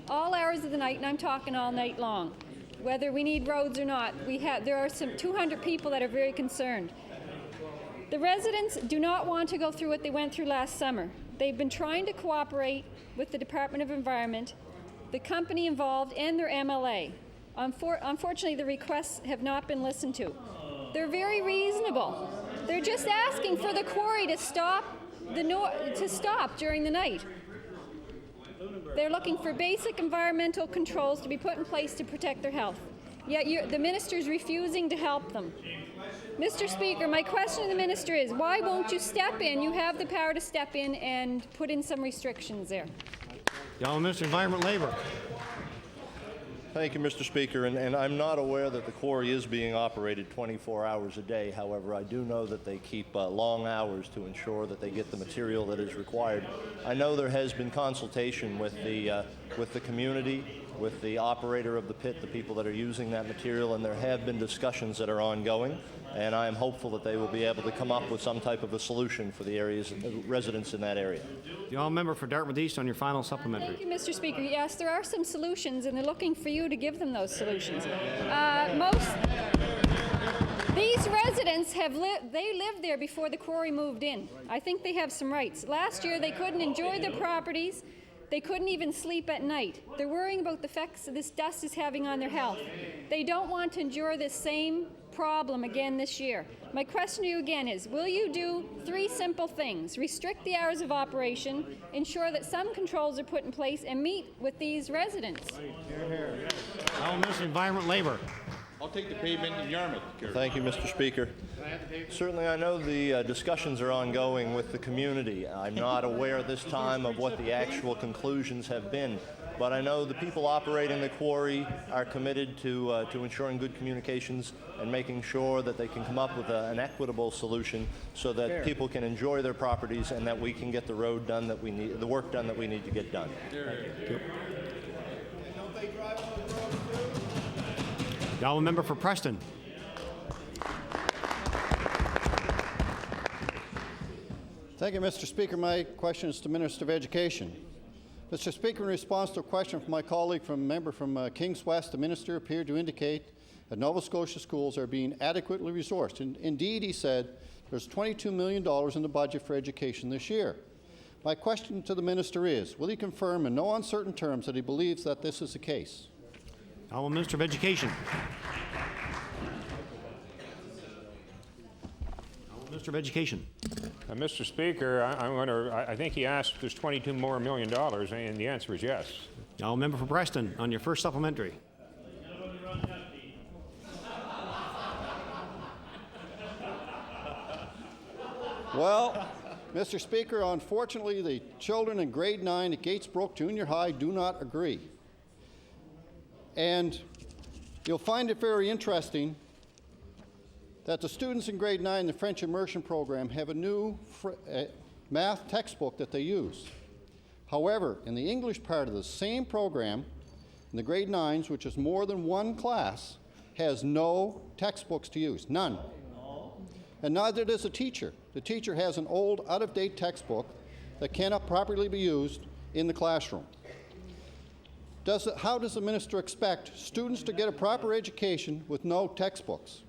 all hours of the night, and I'm talking all night long. Whether we need roads or not, there are some 200 people that are very concerned. The residents do not want to go through what they went through last summer. They've been trying to cooperate with the Department of Environment, the company involved, and their MLA. Unfortunately, the requests have not been listened to. They're very reasonable. They're just asking for the quarry to stop during the night. They're looking for basic environmental controls to be put in place to protect their health. Yet the minister is refusing to help them. Mr. Speaker, my question to the minister is, why won't you step in? You have the power to step in and put in some restrictions there. The Honourable Minister of Environment and Labour. Thank you, Mr. Speaker, and I'm not aware that the quarry is being operated 24 hours a day. However, I do know that they keep long hours to ensure that they get the material that is required. I know there has been consultation with the community, with the operator of the pit, the people that are using that material, and there have been discussions that are ongoing, and I am hopeful that they will be able to come up with some type of a solution for the residents in that area. The Honourable Member for Dartmouth East on your final supplementary. Thank you, Mr. Speaker. Yes, there are some solutions, and they're looking for you to give them those solutions. These residents they lived there before the quarry moved in. I think they have some rights. Last year, they couldn't enjoy their properties. They couldn't even sleep at night. They're worrying about the effects this dust is having on their health. They don't want to endure this same problem again this year. My question to you again is, will you do 3 simple things? Restrict the hours of operation, ensure that some controls are put in place, and meet with these residents. Honourable Minister of Environment and Labour. I'll take the pavement in Yarmouth. Thank you, Mr. Speaker. Certainly, I know the discussions are ongoing with the community. I'm not aware at this time of what the actual conclusions have been, but I know the people operating the quarry are committed to ensuring good communications and making sure that they can come up with an equitable solution so that people can enjoy their properties and that we can get the road done that we need, the work done that we need to get done. The Honourable Member for Preston. Thank you, Mr. Speaker. My question is to Minister of Education. Mr. Speaker, in response to a question from my colleague, member from Kings West, the minister appeared to indicate that Nova Scotia schools are being adequately resourced. Indeed, he said there's $22 million in the budget for education this year. My question to the minister is, will he confirm in no uncertain terms that he believes that this is the case? Honourable Minister of Education. Minister of Education. Mr. Speaker, I think he asked if there's $22 million more, and the answer is yes. The Honourable Member for Preston on your first supplementary. Well, Mr. Speaker, unfortunately, the children in grade 9 at Gatesbrook Junior High do not agree. And you'll find it very interesting that the students in grade 9 in the French immersion program have a new math textbook that they use. However, in the English part of the same program, in the grade 9s, which is more than one class, has no textbooks to use, none. And neither does the teacher. The teacher has an old, out-of-date textbook that cannot properly be used in the classroom. How does the minister expect students to get a proper education with no textbooks?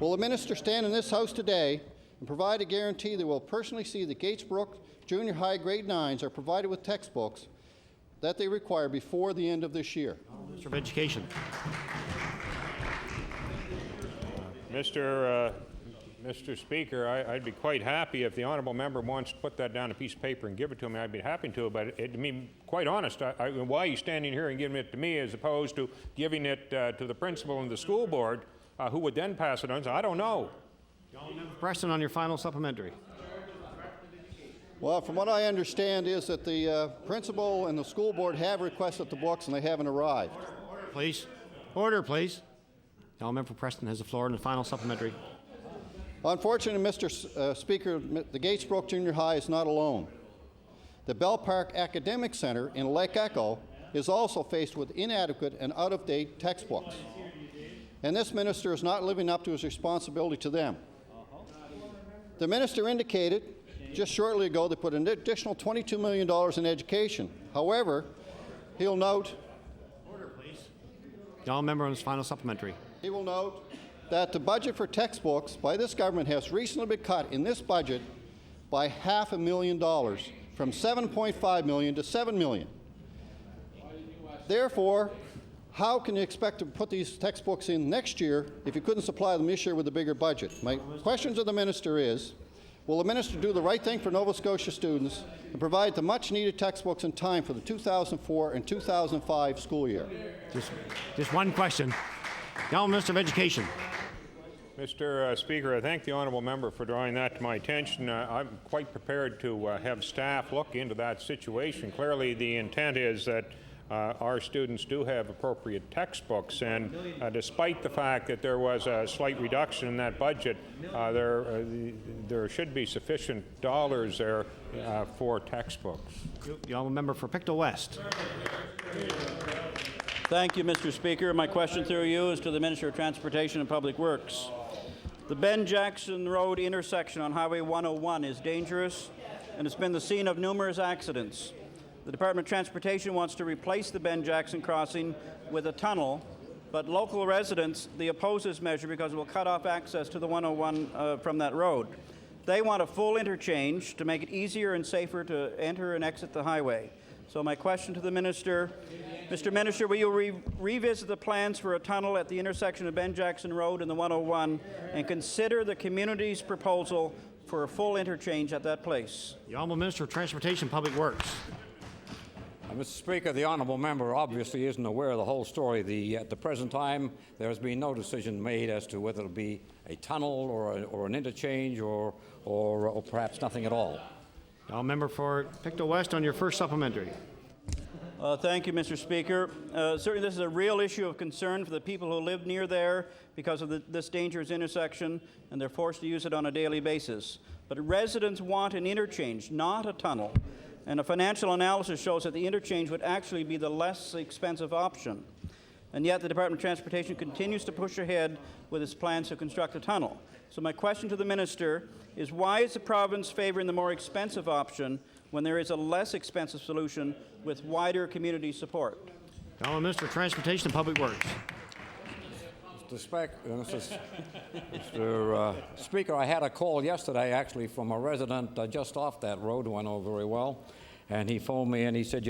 Will the minister stand in this House today and provide a guarantee that will personally see that Gatesbrook Junior High grade 9s are provided with textbooks that they require before the end of this year? Minister of Education. Mr. Speaker, I'd be quite happy if the honourable member wants to put that down on a piece of paper and give it to me. I'd be happy to, but to be quite honest, why are you standing here and giving it to me as opposed to giving it to the principal and the school board, who would then pass it on? So I don't know. Preston on your final supplementary. Well, from what I understand is that the principal and the school board have requested the books and they haven't arrived. Please. Order, please. The Member for Preston has the floor in the final supplementary. Unfortunately, Mr. Speaker, the Gatesbrook Junior High is not alone. The Bell Park Academic Centre in Lake Echo is also faced with inadequate and out-of-date textbooks. And this minister is not living up to his responsibility to them. The minister indicated just shortly ago they put an additional $22 million in education. However, He'll note. Order, please. The honourable member on his final supplementary. He will note that the budget for textbooks by this government has recently been cut in this budget by $500,000 from $7.5 million to $7 million. Therefore, how can you expect to put these textbooks in next year if you couldn't supply them this year with a bigger budget? My question to the minister is, will the minister do the right thing for Nova Scotia students and provide the much-needed textbooks in time for the 2004 and 2005 school year? Just one question. The honourable Minister of Education. Mr. Speaker, I thank the honourable member for drawing that to my attention. I'm quite prepared to have staff look into that situation. Clearly, the intent is that our students do have appropriate textbooks, and despite the fact that there was a slight reduction in that budget, there should be sufficient dollars there for textbooks. The honourable member for Pictou West. Thank you, Mr. Speaker. My question through you is to the Minister of Transportation and Public Works. The Ben Jackson Road intersection on Highway 101 is dangerous, and it's been the scene of numerous accidents. The Department of Transportation wants to replace the Ben Jackson crossing with a tunnel, but local residents oppose this measure because it will cut off access to the 101 from that road. They want a full interchange to make it easier and safer to enter and exit the highway. So my question to the Minister, Mr. Minister, will you revisit the plans for a tunnel at the intersection of Ben Jackson Road and the 101 and consider the community's proposal for a full interchange at that place? The honourable Minister of Transportation and Public Works. Mr. Speaker, the honourable member obviously isn't aware of the whole story. At the present time, there has been no decision made as to whether it will be a tunnel or an interchange or perhaps nothing at all. The honourable member for Pictou West on your first supplementary. Thank you, Mr. Speaker. Certainly this is a real issue of concern for the people who live near there because of this dangerous intersection, and they're forced to use it on a daily basis. But residents want an interchange, not a tunnel. And a financial analysis shows that the interchange would actually be the less expensive option. And yet the Department of Transportation continues to push ahead with its plans to construct a tunnel. So my question to the Minister is, why is the province favouring the more expensive option when there is a less expensive solution with wider community support? The honourable Minister of Transportation and Public Works. Mr. Speaker, I had a call yesterday actually from a resident just off that road who I know very well, and he phoned me and he said,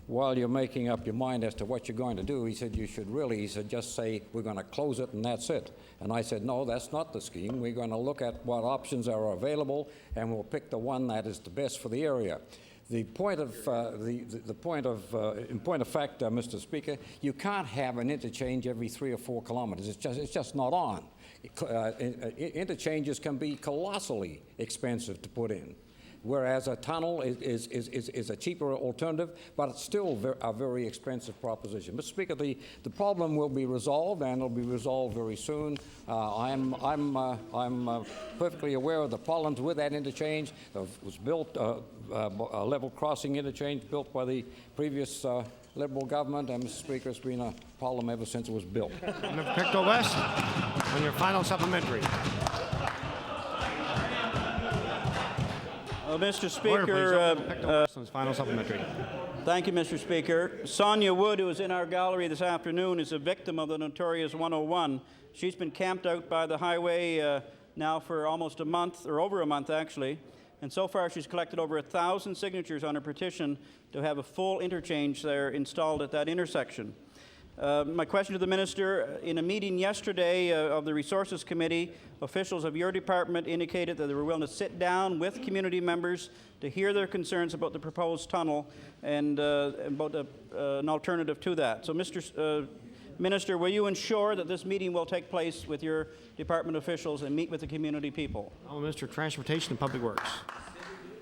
while you're making up your mind as to what you're going to do, he said, you should really, he said, just say we're going to close it and that's it. And I said, no, that's not the scheme. We're going to look at what options are available and we'll pick the one that is the best for the area. In point of fact, Mr. Speaker, you can't have an interchange every 3 or 4 kilometers. It's just not on. Interchanges can be colossally expensive to put in, whereas a tunnel is a cheaper alternative, but it's still a very expensive proposition. Mr. Speaker, the problem will be resolved, and it'll be resolved very soon. I'm perfectly aware of the problems with that interchange. It was built, a level crossing interchange built by the previous Liberal government, and Mr. Speaker, it's been a problem ever since it was built. Member for Pictou West on your final supplementary. Mr. Order, please. Speaker, Final supplementary. thank you, Mr. Speaker. Sonia Wood, who is in our gallery this afternoon, is a victim of the notorious 101. She's been camped out by the highway now for almost a month, or over a month actually, and so far she's collected over 1,000 signatures on her petition to have a full interchange there installed at that intersection. My question to the Minister, in a meeting yesterday of the Resources Committee, officials of your department indicated that they were willing to sit down with community members to hear their concerns about the proposed tunnel and about an alternative to that. So, Mr. Minister, will you ensure that this meeting will take place with your department officials and meet with the community people? Minister of Transportation and Public Works.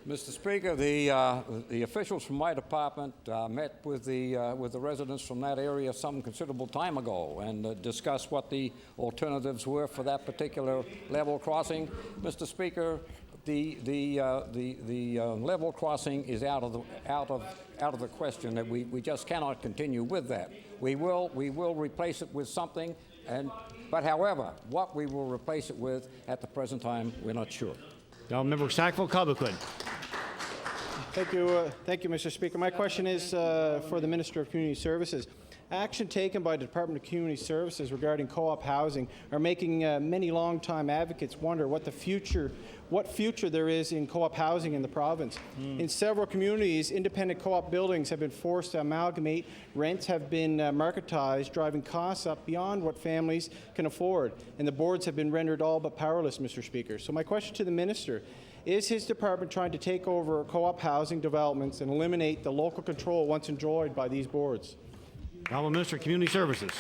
Mr. Speaker, the officials from my department met with the residents from that area some considerable time ago and discussed what the alternatives were for that particular level crossing. Mr. Speaker, the level crossing is out of the question. That we just cannot continue with that. We will replace it with something, but however, what we will replace it with at the present time, we're not sure. Member Sackville-Cobequid. Thank you, Mr. Speaker. My question is for the Minister of Community Services. Action taken by the Department of Community Services regarding co-op housing are making many long-time advocates wonder what future there is in co-op housing in the province. In several communities, independent co-op buildings have been forced to amalgamate. Rents have been marketized, driving costs up beyond what families can afford, and the boards have been rendered all but powerless, Mr. Speaker. So my question to the Minister: is his department trying to take over co-op housing developments and eliminate the local control once enjoyed by these boards? Honourable Minister of Community Services.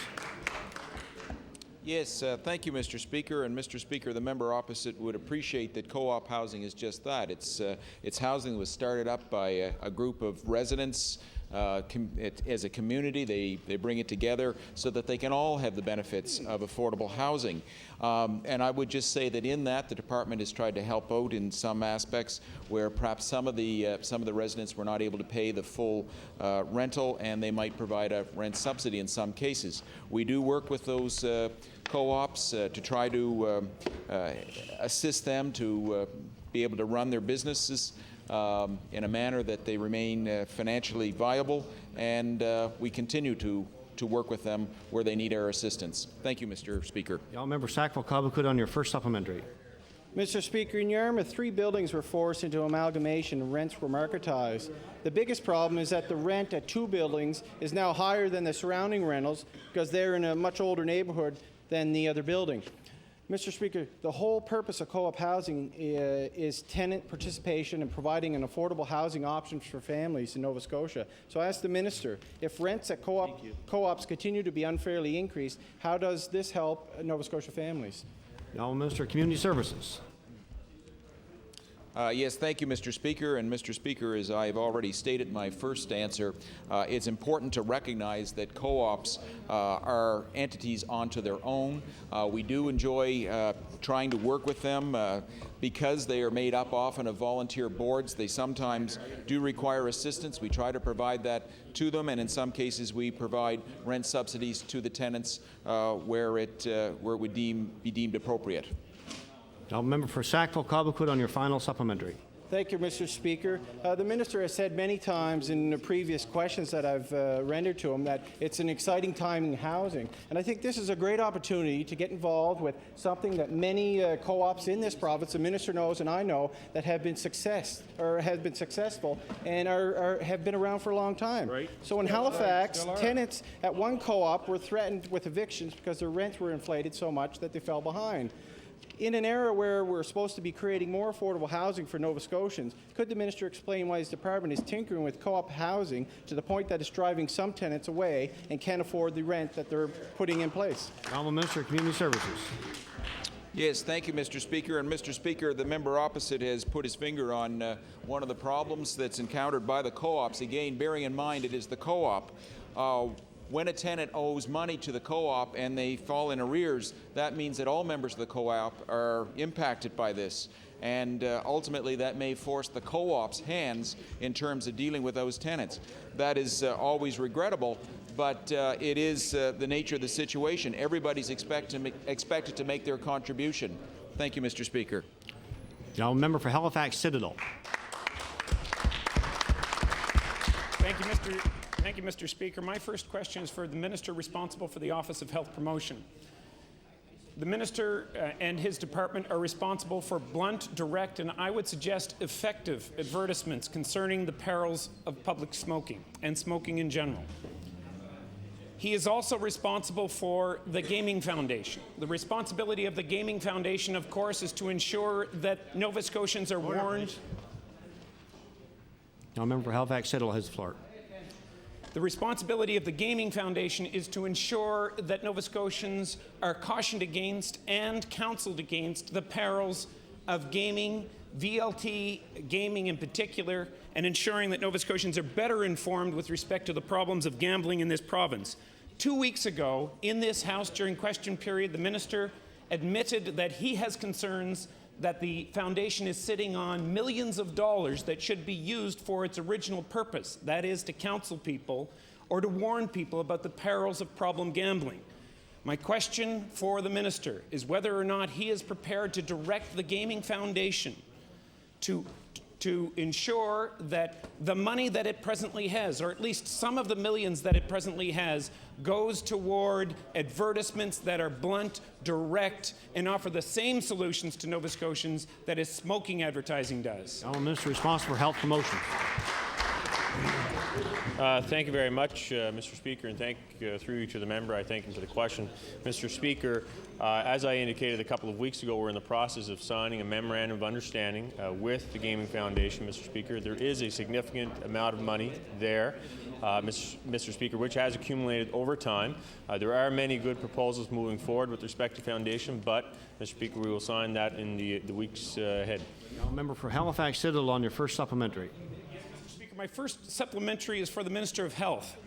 Yes, thank you, Mr. Speaker. And Mr. Speaker, the member opposite would appreciate that co-op housing is just that. It's housing that was started up by a group of residents. As a community, they bring it together so that they can all have the benefits of affordable housing. And I would just say that in that, the department has tried to help out in some aspects where perhaps some of the residents were not able to pay the full rental, and they might provide a rent subsidy in some cases. We do work with those co-ops to try to assist them to be able to run their businesses in a manner that they remain financially viable, and we continue to work with them where they need our assistance. Thank you, Mr. Speaker. The honourable member Sackville-Cobequid on your first supplementary. Mr. Speaker, in Yarmouth, 3 buildings were forced into amalgamation and rents were marketized. The biggest problem is that the rent at 2 buildings is now higher than the surrounding rentals because they're in a much older neighborhood than the other building. Mr. Speaker, the whole purpose of co-op housing is tenant participation and providing an affordable housing option for families in Nova Scotia. So I ask the Minister, if rents at co-ops continue to be unfairly increased, how does this help Nova Scotia families? The honourable Minister of Community Services. Yes, thank you, Mr. Speaker. And Mr. Speaker, as I've already stated in my first answer, it's important to recognize that co-ops are entities onto their own. We do enjoy trying to work with them because they are made up often of volunteer boards. They sometimes do require assistance. We try to provide that to them, and in some cases we provide rent subsidies to the tenants where it would be deemed appropriate. Now, member for Sackville-Cobequid on your final supplementary. Thank you, Mr. Speaker. The Minister has said many times in the previous questions that I've rendered to him that it's an exciting time in housing. And I think this is a great opportunity to get involved with something that many co-ops in this province, the Minister knows and I know, that have been successful and have been around for a long time. Right. So in Halifax, tenants at one co-op were threatened with evictions because their rents were inflated so much that they fell behind. In an era where we're supposed to be creating more affordable housing for Nova Scotians, could the Minister explain why his department is tinkering with co-op housing to the point that it's driving some tenants away and can't afford the rent that they're putting in place? Honourable Minister of Community Services. Yes, thank you, Mr. Speaker. And Mr. Speaker, the member opposite has put his finger on one of the problems that's encountered by the co-ops. Again, bearing in mind it is the co-op. When a tenant owes money to the co-op and they fall in arrears, that means that all members of the co-op are impacted by this. And ultimately, that may force the co-op's hands in terms of dealing with those tenants. That is always regrettable, but it is the nature of the situation. Everybody's expected to make their contribution. Thank you, Mr. Speaker. Now, member for Halifax Citadel. Thank you, Mr. Speaker. My first question is for the Minister responsible for the Office of Health Promotion. The Minister and his department are responsible for blunt, direct, and I would suggest effective advertisements concerning the perils of public smoking and smoking in general. He is also responsible for the Gaming Foundation. The responsibility of the Gaming Foundation, of course, is to ensure that Nova Scotians are warned. Now, member for Halifax Citadel has the floor. The responsibility of the Gaming Foundation is to ensure that Nova Scotians are cautioned against and counseled against the perils of gaming, VLT gaming in particular, and ensuring that Nova Scotians are better informed with respect to the problems of gambling in this province. 2 weeks ago, in this House during question period, the Minister admitted that he has concerns that the foundation is sitting on millions of dollars that should be used for its original purpose, that is, to counsel people or to warn people about the perils of problem gambling. My question for the Minister is whether or not he is prepared to direct the Gaming Foundation to to ensure that the money that it presently has, or at least some of the millions that it presently has, goes toward advertisements that are blunt, direct, and offer the same solutions to Nova Scotians that is smoking advertising does? Honourable Minister responsible for health promotion. Thank you very much, Mr. Speaker, and through you to the member, I thank him for the question. Mr. Speaker, as I indicated a couple of weeks ago, we're in the process of signing a memorandum of understanding with the Gaming Foundation, Mr. Speaker. There is a significant amount of money there, Mr. Speaker, which has accumulated over time. There are many good proposals moving forward with respect to Foundation, but, Mr. Speaker, we will sign that in the weeks ahead. Member for Halifax Citadel on your first supplementary. My first supplementary is for the Minister of Health.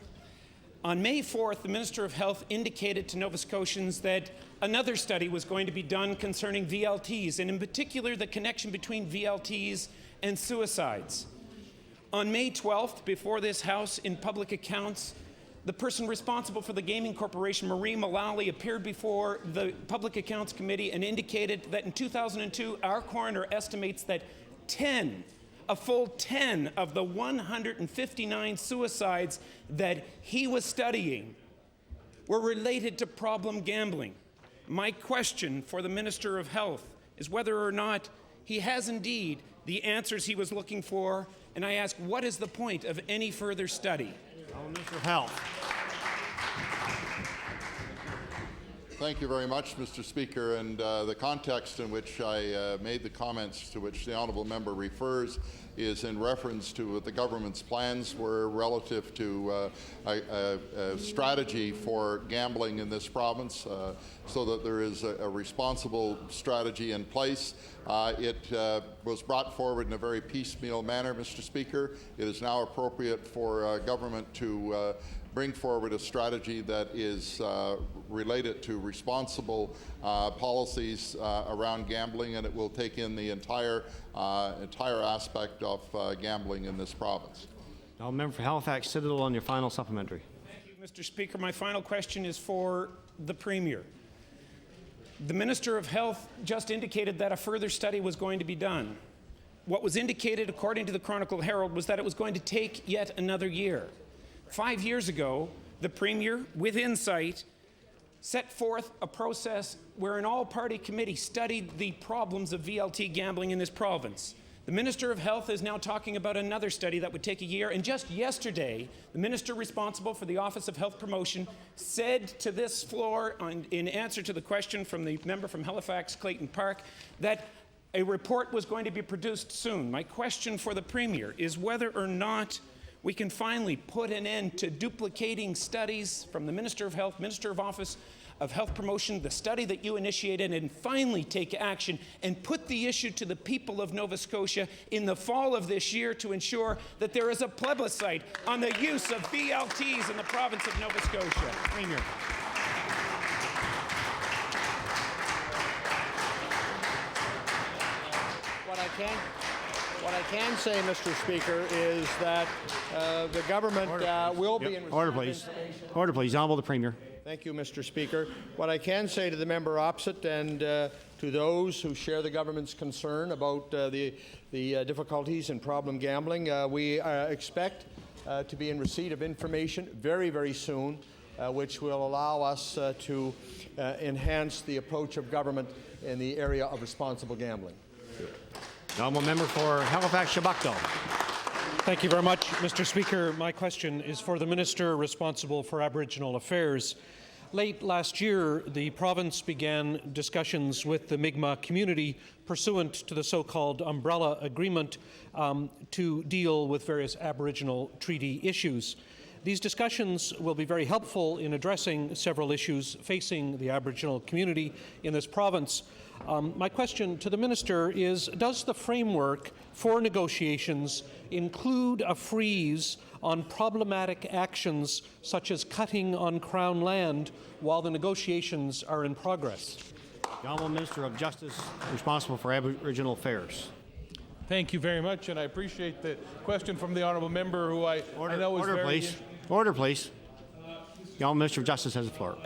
On May 4th, the Minister of Health indicated to Nova Scotians that another study was going to be done concerning VLTs, and in particular the connection between VLTs and suicides. On May 12th, before this House in public accounts, the person responsible for the Gaming Corporation, Marie Mullally, appeared before the Public Accounts Committee and indicated that in 2002, our coroner estimates that a full 10 of the 159 suicides that he was studying were related to problem gambling. My question for the Minister of Health is whether or not he has indeed the answers he was looking for, and I ask, what is the point of any further study? Minister of Health. Thank you very much, Mr. Speaker. And the context in which I made the comments to which the honourable member refers is in reference to what the government's plans were relative to a strategy for gambling in this province, so that there is a responsible strategy in place. It was brought forward in a very piecemeal manner, Mr. Speaker. It is now appropriate for government to bring forward a strategy that is related to responsible policies around gambling, and it will take in the entire aspect of gambling in this province. Now, member for Halifax Citadel on your final supplementary. Thank you, Mr. Speaker. My final question is for the Premier. The Minister of Health just indicated that a further study was going to be done. What was indicated, according to the Chronicle Herald, was that it was going to take yet another year. 5 years ago, the Premier, with insight, set forth a process where an all-party committee studied the problems of VLT gambling in this province. The Minister of Health is now talking about another study that would take a year, and just yesterday, the Minister responsible for the Office of Health Promotion said to this floor, in answer to the question from the member from Halifax Clayton Park, that a report was going to be produced soon. My question for the Premier is whether or not we can finally put an end to duplicating studies from the Minister of Health, Minister of Office of Health Promotion, the study that you initiated, and finally take action and put the issue to the people of Nova Scotia in the fall of this year to ensure that there is a plebiscite on the use of VLTs in the province of Nova Scotia. Premier. What I can say, Mr. Speaker, is that the government will be in receipt Order, please. Order, please. Honourable the Premier. Thank you, Mr. Speaker. What I can say to the member opposite and to those who share the government's concern about the difficulties in problem gambling, we expect to be in receipt of information very, very soon, which will allow us to enhance the approach of government in the area of responsible gambling. The honourable member for Halifax Shabakdale. Thank you very much, Mr. Speaker. My question is for the Minister responsible for Aboriginal Affairs. Late last year, the province began discussions with the Mi'kmaq community pursuant to the so-called Umbrella Agreement to deal with various Aboriginal treaty issues. These discussions will be very helpful in addressing several issues facing the Aboriginal community in this province. My question to the Minister is, does the framework for negotiations include a freeze on problematic actions such as cutting on Crown land while the negotiations are in progress? The Honourable Minister of Justice responsible for Aboriginal Affairs. Thank you very much, and I appreciate the question from the honourable member, who I know is order, very... Please. Order, please. The Honourable Minister of Justice has the floor.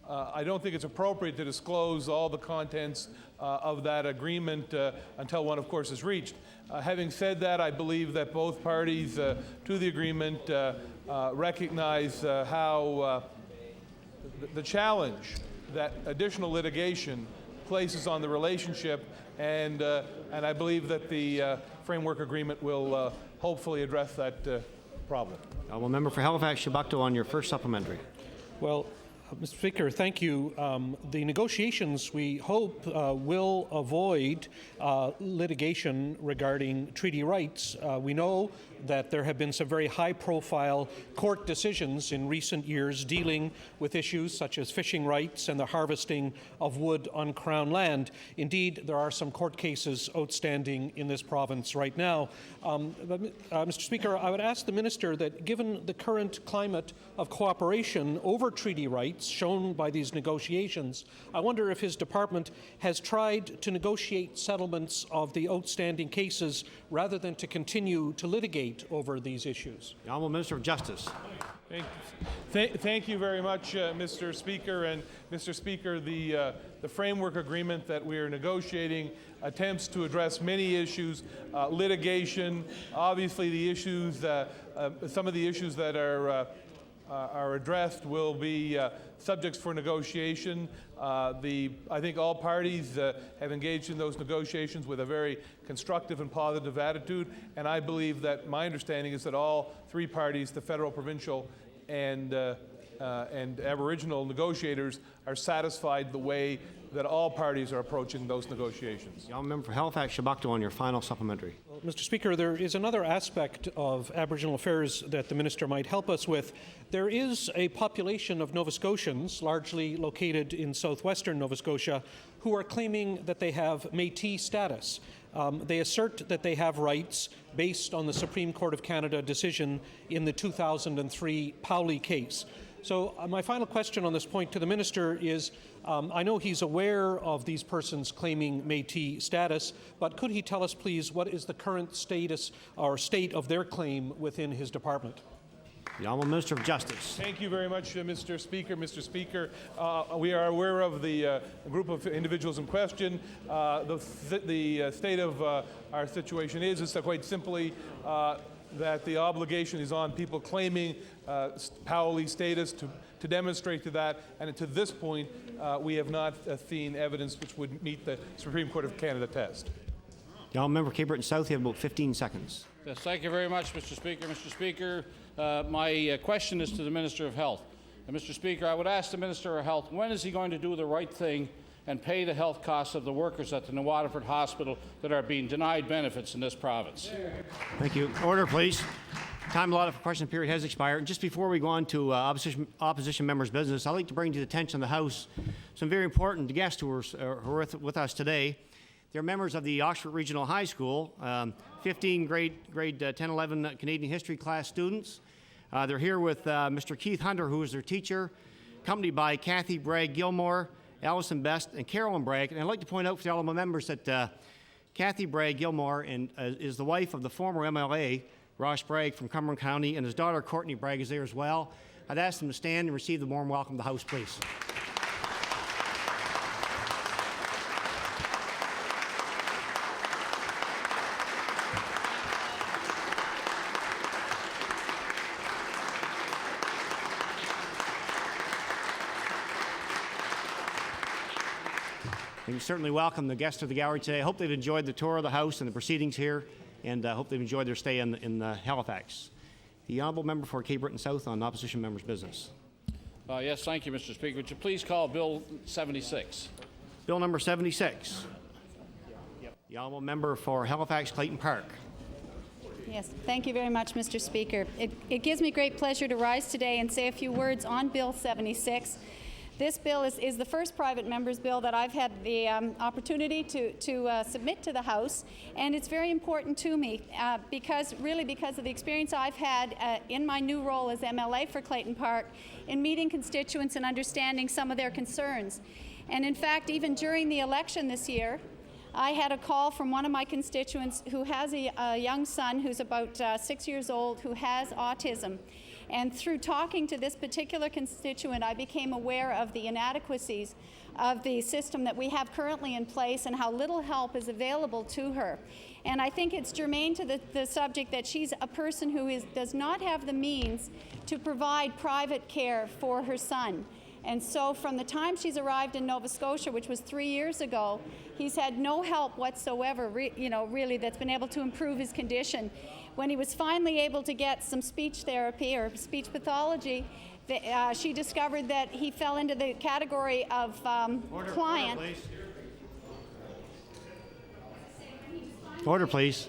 I don't think it's appropriate to disclose all the contents of that agreement until one, of course, is reached. Having said that, I believe that both parties to the agreement recognize how the challenge that additional litigation places on the relationship, and I believe that the framework agreement will hopefully address that problem. Honourable member for Halifax, Shabukto, on your first supplementary. Well, Mr. Speaker, thank you. The negotiations, we hope, will avoid litigation regarding treaty rights. We know that there have been some very high-profile court decisions in recent years dealing with issues such as fishing rights and the harvesting of wood on Crown land. Indeed, there are some court cases outstanding in this province right now. Mr. Speaker, I would ask the Minister that given the current climate of cooperation over treaty rights shown by these negotiations, I wonder if his department has tried to negotiate settlements of the outstanding cases rather than to continue to litigate over these issues. The Honourable Minister of Justice. Thank you very much, Mr. Speaker. And Mr. Speaker, the framework agreement that we are negotiating attempts to address many issues, litigation, obviously the issues, some of the issues that are addressed will be subjects for negotiation. I think all parties have engaged in those negotiations with a very constructive and positive attitude, and I believe that my understanding is that all three parties, the federal, provincial, and Aboriginal negotiators, are satisfied the way that all parties are approaching those negotiations. The Honourable member for Halifax, Shabukto, on your final supplementary. Well, Mr. Speaker, there is another aspect of Aboriginal affairs that the Minister might help us with. There is a population of Nova Scotians, largely located in southwestern Nova Scotia, who are claiming that they have Métis status. They assert that they have rights based on the Supreme Court of Canada decision in the 2003 Powley case. So my final question on this point to the Minister is, I know he's aware of these persons claiming Métis status, but could he tell us, please, what is the current status or state of their claim within his department? The Honourable Minister of Justice. Thank you very much, Mr. Speaker. Mr. Speaker, we are aware of the group of individuals in question. The state of our situation is quite simply that the obligation is on people claiming Powley status to demonstrate to that, and to this point, we have not seen evidence which would meet the Supreme Court of Canada test. The Honourable member for Cape Breton South, you have about 15 seconds. Yes, thank you very much, Mr. Speaker. Mr. Speaker, my question is to the Minister of Health. Mr. Speaker, I would ask the Minister of Health, when is he going to do the right thing and pay the health costs of the workers at the New Waterford Hospital that are being denied benefits in this province? Thank you. Order, please. Time allotted for question period has expired. And just before we go on to opposition members' business, I'd like to bring to the attention of the House some very important guests who are with us today. They're members of the Oxford Regional High School, 15 grade 10-11 Canadian History class students. They're here with Mr. Keith Hunter, who is their teacher, accompanied by Kathy Bragg-Gilmore, Alison Best, and Carolyn Bragg. And I'd like to point out for the honourable members that Kathy Bragg-Gilmore is the wife of the former MLA, Ross Bragg from Cumberland County, and his daughter, Courtney Bragg, is there as well. I'd ask them to stand and receive the warm welcome of the House, please. And we certainly welcome the guests of the gallery today. I hope they've enjoyed the tour of the House and the proceedings here, and I hope they've enjoyed their stay in Halifax. The honourable member for Cape Breton South on opposition members' business. Yes, thank you, Mr. Speaker. Would you please call Bill 76? Bill number 76. The honourable member for Halifax Clayton Park. Yes, thank you very much, Mr. Speaker. It gives me great pleasure to rise today and say a few words on Bill 76. This bill is the first private member's bill that I've had the opportunity to submit to the House, and it's very important to me because of the experience I've had in my new role as MLA for Clayton Park in meeting constituents and understanding some of their concerns. And in fact, even during the election this year, I had a call from one of my constituents who has a young son who's about 6 years old who has autism. And through talking to this particular constituent, I became aware of the inadequacies of the system that we have currently in place and how little help is available to her. And I think it's germane to the subject that she's a person who does not have the means to provide private care for her son. And so from the time she's arrived in Nova Scotia, which was 3 years ago, he's had no help whatsoever, really, that's been able to improve his condition. When he was finally able to get some speech therapy or speech pathology, she discovered that he fell into the category of client. Order, please.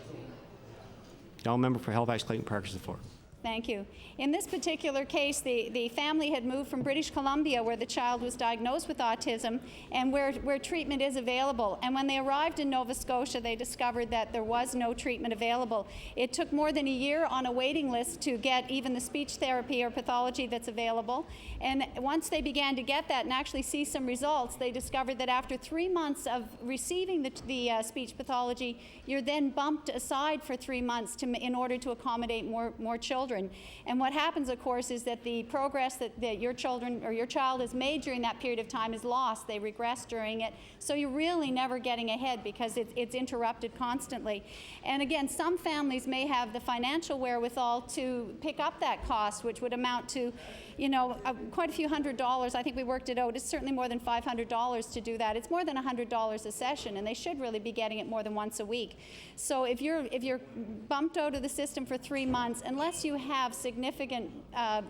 All member for Halifax Clayton Park is the floor. Thank you. In this particular case, the family had moved from British Columbia, where the child was diagnosed with autism, and where treatment is available. And when they arrived in Nova Scotia, they discovered that there was no treatment available. It took more than a year on a waiting list to get even the speech therapy or pathology that's available. And once they began to get that and actually see some results, they discovered that after 3 months of receiving the speech pathology, you're then bumped aside for 3 months in order to accommodate more children. And what happens, of course, is that the progress that your children or your child has made during that period of time is lost. They regress during it. So you're really never getting ahead because it's interrupted constantly. And again, some families may have the financial wherewithal to pick up that cost, which would amount to, quite a few $100s. I think we worked it out. It's certainly more than $500 to do that. It's more than $100 a session, and they should really be getting it more than once a week. So if you're bumped out of the system for 3 months, unless you have significant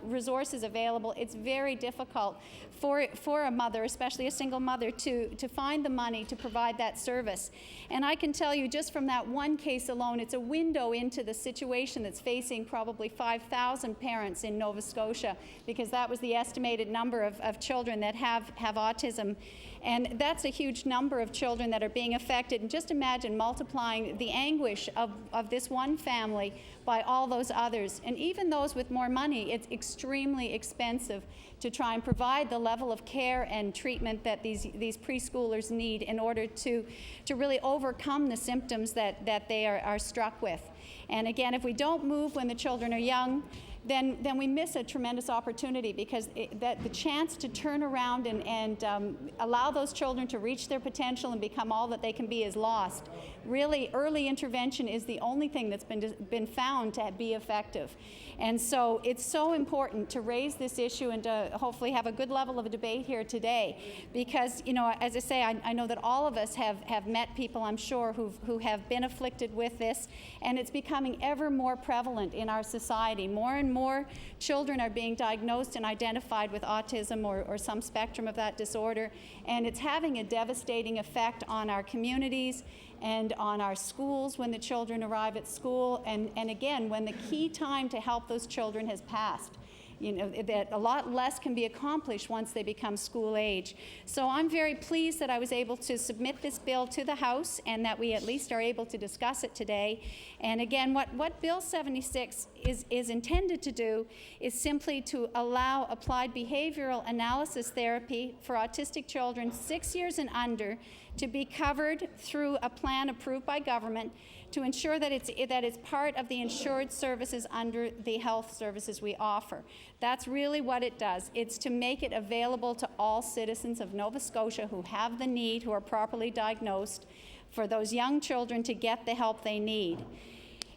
resources available, it's very difficult for a mother, especially a single mother, to find the money to provide that service. And I can tell you, just from that one case alone, it's a window into the situation that's facing probably 5,000 parents in Nova Scotia, because that was the estimated number of children that have autism. And that's a huge number of children that are being affected. And just imagine multiplying the anguish of this one family by all those others. And even those with more money, it's extremely expensive to try and provide the level of care and treatment that these preschoolers need in order to really overcome the symptoms that they are struck with. And again, if we don't move when the children are young, then we miss a tremendous opportunity, because the chance to turn around and allow those children to reach their potential and become all that they can be is lost. Really, early intervention is the only thing that's been found to be effective. And so it's so important to raise this issue and to hopefully have a good level of a debate here today, because, as I say, I know that all of us have met people, I'm sure, who have been afflicted with this, and it's becoming ever more prevalent in our society. More and more children are being diagnosed and identified with autism or some spectrum of that disorder, and it's having a devastating effect on our communities and on our schools when the children arrive at school, and again, when the key time to help those children has passed. That a lot less can be accomplished once they become school age. So I'm very pleased that I was able to submit this bill to the House and that we at least are able to discuss it today. And again, what Bill 76 is intended to do is simply to allow applied behavioral analysis therapy for autistic children 6 years and under to be covered through a plan approved by government, to ensure that it's part of the insured services under the health services we offer. That's really what it does. It's to make it available to all citizens of Nova Scotia who have the need, who are properly diagnosed, for those young children to get the help they need.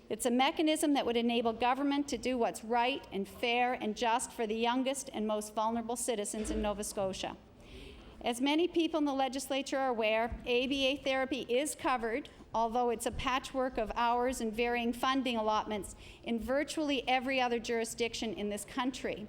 It's a mechanism that would enable government to do what's right and fair and just for the youngest and most vulnerable citizens in Nova Scotia. As many people in the legislature are aware, ABA therapy is covered, although it's a patchwork of hours and varying funding allotments, in virtually every other jurisdiction in this country.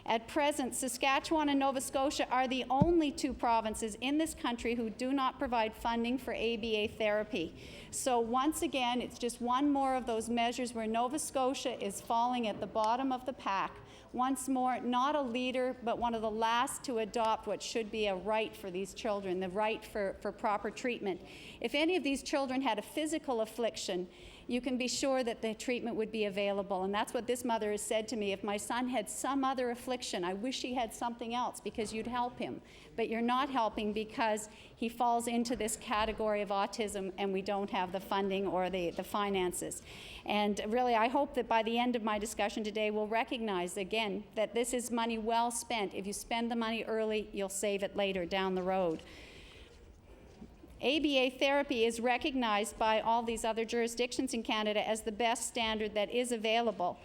At present, Saskatchewan and Nova Scotia are the only two provinces in this country who do not provide funding for ABA therapy. So once again, it's just one more of those measures where Nova Scotia is falling at the bottom of the pack. Once more, not a leader, but one of the last to adopt what should be a right for these children, the right for proper treatment. If any of these children had a physical affliction, you can be sure that the treatment would be available. And that's what this mother has said to me. If my son had some other affliction, I wish he had something else because you'd help him. But you're not helping because he falls into this category of autism and we don't have the funding or the finances. And really, I hope that by the end of my discussion today, we'll recognize again that this is money well spent. If you spend the money early, you'll save it later down the road. ABA therapy is recognized by all these other jurisdictions in Canada as the best standard that is available.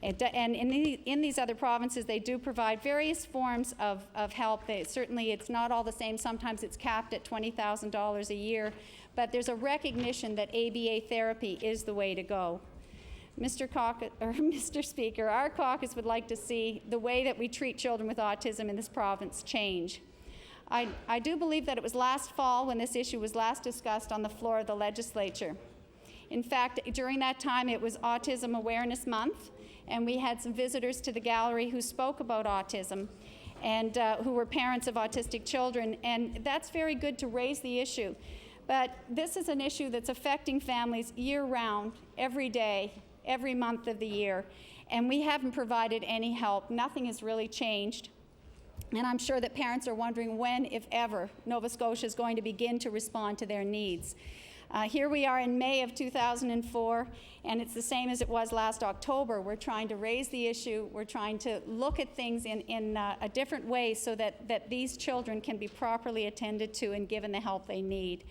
And in these other provinces, they do provide various forms of help. Certainly, it's not all the same. Sometimes it's capped at $20,000 a year. But there's a recognition that ABA therapy is the way to go. Mr. Speaker, our caucus would like to see the way that we treat children with autism in this province change. I do believe that it was last fall when this issue was last discussed on the floor of the legislature. In fact, during that time, it was Autism Awareness Month, and we had some visitors to the gallery who spoke about autism and who were parents of autistic children, and that's very good to raise the issue. But this is an issue that's affecting families year-round, every day, every month of the year, and we haven't provided any help. Nothing has really changed. And I'm sure that parents are wondering when, if ever, Nova Scotia is going to begin to respond to their needs. Here we are in May of 2004, and it's the same as it was last October. We're trying to raise the issue. We're trying to look at things in a different way so that these children can be properly attended to and given the help they need.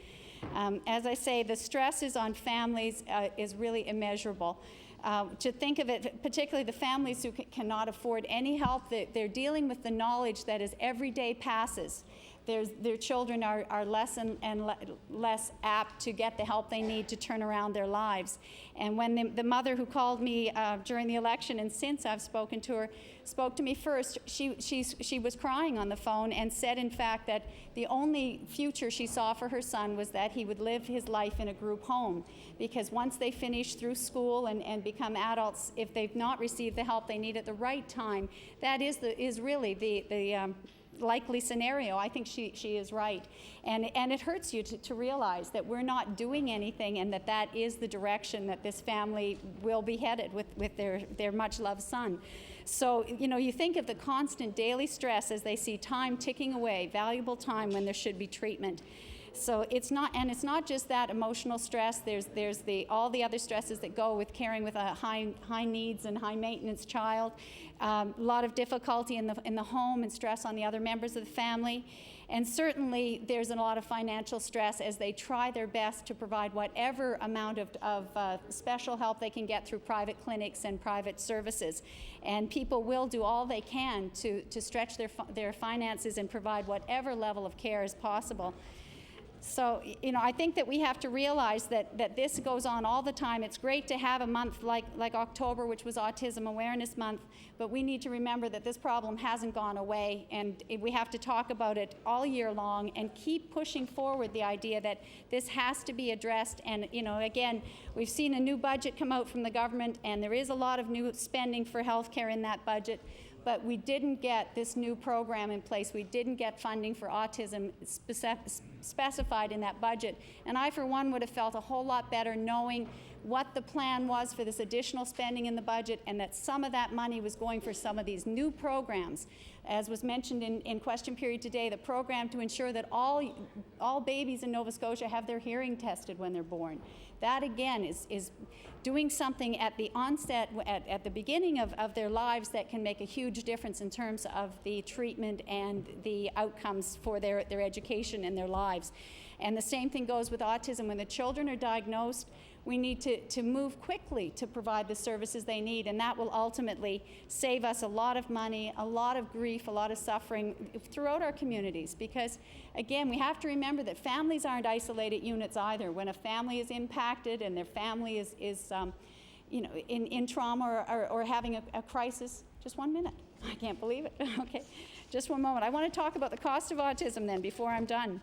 As I say, the stresses on families is really immeasurable. To think of it, particularly the families who cannot afford any help, they're dealing with the knowledge that as every day passes, their children are less and less apt to get the help they need to turn around their lives. And when the mother who called me during the election, and since I've spoken to her, spoke to me first, she was crying on the phone and said, in fact, that the only future she saw for her son was that he would live his life in a group home. Because once they finish through school and become adults, if they've not received the help they need at the right time, that is really the likely scenario. I think she is right. And it hurts you to realize that we're not doing anything and that is the direction that this family will be headed with their much-loved son. So, you think of the constant daily stress as they see time ticking away, valuable time when there should be treatment. So it's not just that emotional stress. There's all the other stresses that go with caring with a high needs and high maintenance child. A lot of difficulty in the home and stress on the other members of the family. And certainly there's a lot of financial stress as they try their best to provide whatever amount of special help they can get through private clinics and private services. And people will do all they can to stretch their finances and provide whatever level of care is possible. So, I think that we have to realize that this goes on all the time. It's great to have a month like October, which was Autism Awareness Month, but we need to remember that this problem hasn't gone away, and we have to talk about it all year long and keep pushing forward the idea that this has to be addressed. And, again, we've seen a new budget come out from the government, and there is a lot of new spending for health care in that budget. But we didn't get this new program in place. We didn't get funding for autism specified in that budget. And I, for one, would have felt a whole lot better knowing what the plan was for this additional spending in the budget and that some of that money was going for some of these new programs. As was mentioned in question period today, the program to ensure that all babies in Nova Scotia have their hearing tested when they're born. That, again, is doing something at the onset, at the beginning of their lives that can make a huge difference in terms of the treatment and the outcomes for their education and their lives. And the same thing goes with autism. When the children are diagnosed, we need to move quickly to provide the services they need, and that will ultimately save us a lot of money, a lot of grief, a lot of suffering throughout our communities. Because, again, we have to remember that families aren't isolated units either. When a family is impacted and their family is in trauma or having a crisis, just 1 minute. I can't believe it. Okay, just one moment. I want to talk about the cost of autism then before I'm done.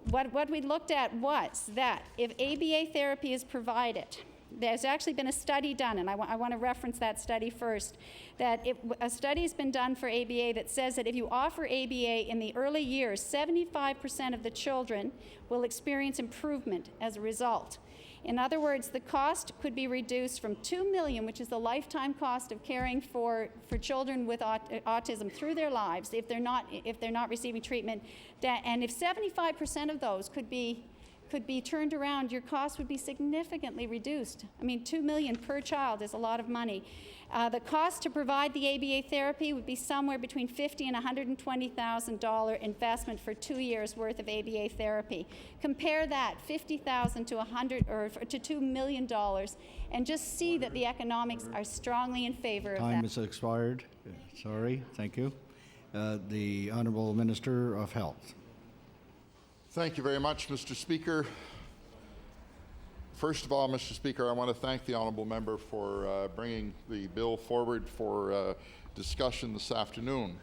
What we looked at was that if ABA therapy is provided, there's actually been a study done, and I want to reference that study first, that a study has been done for ABA that says that if you offer ABA in the early years, 75% of the children will experience improvement as a result. In other words, the cost could be reduced from $2 million, which is the lifetime cost of caring for children with autism through their lives if they're not receiving treatment, and if 75% of those could be turned around, your cost would be significantly reduced. I mean, $2 million per child is a lot of money. The cost to provide the ABA therapy would be somewhere between $50,000 and $120,000 investment for 2 years worth of ABA therapy. Compare that, $50,000 to $2 million, and just see that the economics are strongly in favor of that. Time has expired. Sorry. Thank you. The Honourable Minister of Health. Thank you very much, Mr. Speaker. First of all, Mr. Speaker, I want to thank the honourable member for bringing the bill forward for discussion this afternoon.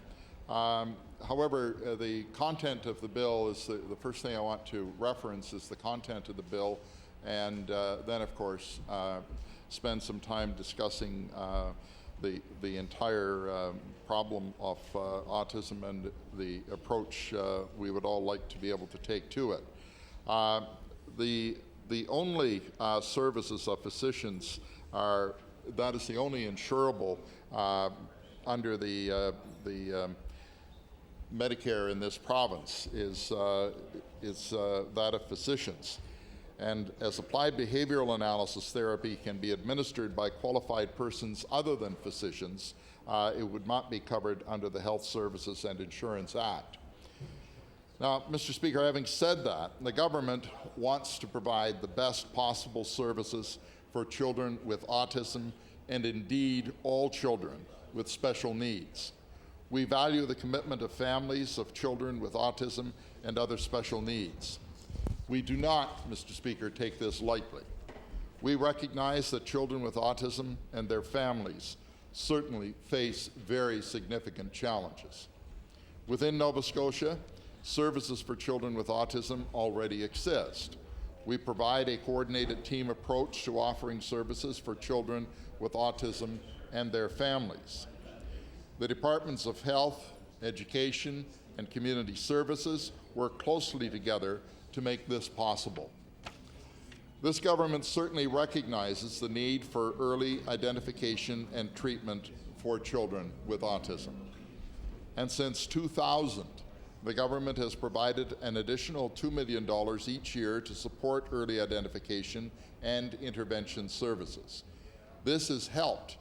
However, the content of the bill is the first thing I want to reference is the content of the bill, and then, of course, spend some time discussing the entire problem of autism and the approach we would all like to be able to take to it. The only services of physicians that is the only insurable under the Medicare in this province is that of physicians. And as applied behavioral analysis therapy can be administered by qualified persons other than physicians, it would not be covered under the Health Services and Insurance Act. Now, Mr. Speaker, having said that, the government wants to provide the best possible services for children with autism and indeed all children with special needs. We value the commitment of families of children with autism and other special needs. We do not, Mr. Speaker, take this lightly. We recognize that children with autism and their families certainly face very significant challenges. Within Nova Scotia, services for children with autism already exist. We provide a coordinated team approach to offering services for children with autism and their families. The Departments of Health, Education, and Community Services work closely together to make this possible. This government certainly recognizes the need for early identification and treatment for children with autism. And since 2000, the government has provided an additional $2 million each year to support early identification and intervention services. This has helped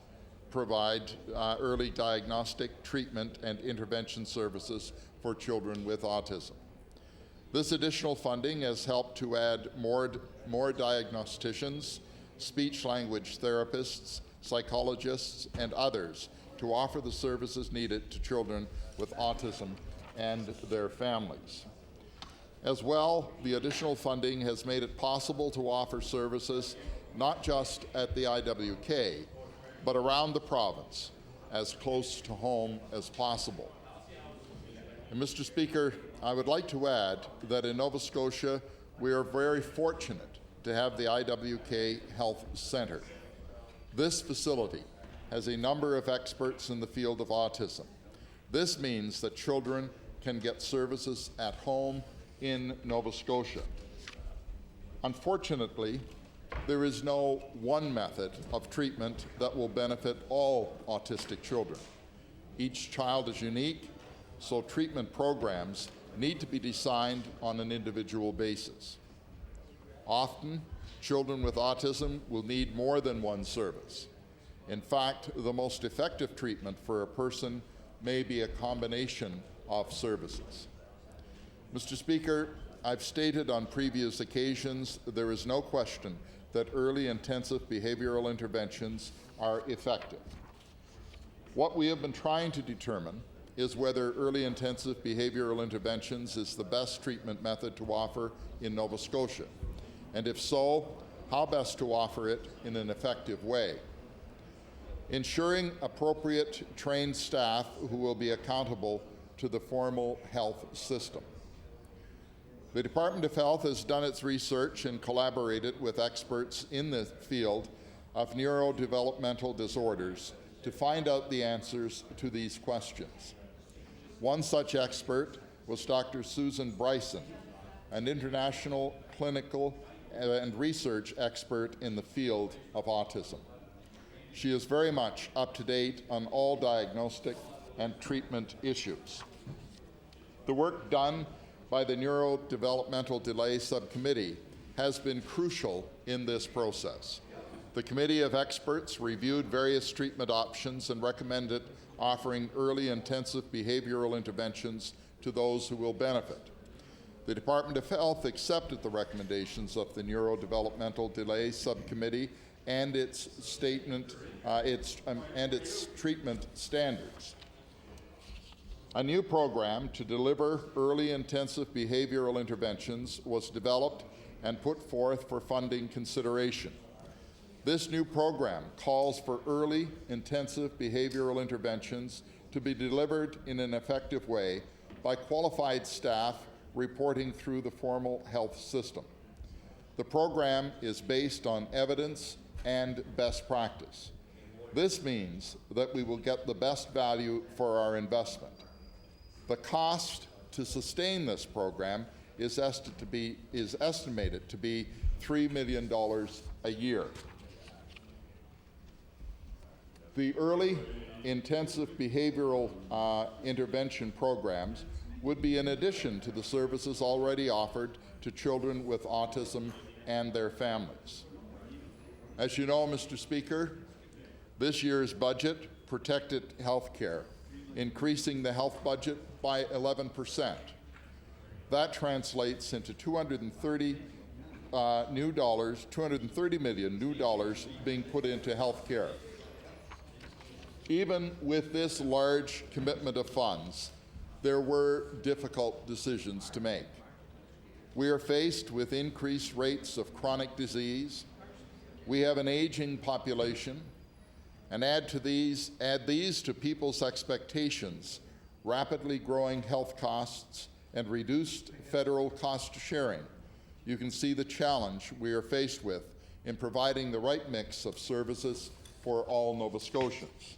provide early diagnostic, treatment, and intervention services for children with autism. This additional funding has helped to add more diagnosticians, speech-language therapists, psychologists, and others to offer the services needed to children with autism and their families. As well, the additional funding has made it possible to offer services not just at the IWK, but around the province, as close to home as possible. And Mr. Speaker, I would like to add that in Nova Scotia, we are very fortunate to have the IWK Health Centre. This facility has a number of experts in the field of autism. This means that children can get services at home in Nova Scotia. Unfortunately, there is no one method of treatment that will benefit all autistic children. Each child is unique, so treatment programs need to be designed on an individual basis. Often, children with autism will need more than one service. In fact, the most effective treatment for a person may be a combination of services. Mr. Speaker, I've stated on previous occasions there is no question that early intensive behavioral interventions are effective. What we have been trying to determine is whether early intensive behavioral interventions is the best treatment method to offer in Nova Scotia, and if so, how best to offer it in an effective way. Ensuring appropriate trained staff who will be accountable to the formal health system. The Department of Health has done its research and collaborated with experts in the field of neurodevelopmental disorders to find out the answers to these questions. One such expert was Dr. Susan Bryson, an international clinical and research expert in the field of autism. She is very much up to date on all diagnostic and treatment issues. The work done by the Neurodevelopmental Delay Subcommittee has been crucial in this process. The committee of experts reviewed various treatment options and recommended offering early intensive behavioral interventions to those who will benefit. The Department of Health accepted the recommendations of the Neurodevelopmental Delay Subcommittee and its treatment standards. A new program to deliver early intensive behavioral interventions was developed and put forth for funding consideration. This new program calls for early intensive behavioral interventions to be delivered in an effective way by qualified staff reporting through the formal health system. The program is based on evidence and best practice. This means that we will get the best value for our investment. The cost to sustain this program is estimated to be $3 million a year. The early intensive behavioral intervention programs would be in addition to the services already offered to children with autism and their families. As you know, Mr. Speaker, this year's budget protected health care, increasing the health budget by 11%. That translates into $230 million new dollars being put into health care. Even with this large commitment of funds, there were difficult decisions to make. We are faced with increased rates of chronic disease. We have an aging population, and add these to people's expectations, rapidly growing health costs and reduced federal cost sharing. You can see the challenge we are faced with in providing the right mix of services for all Nova Scotians.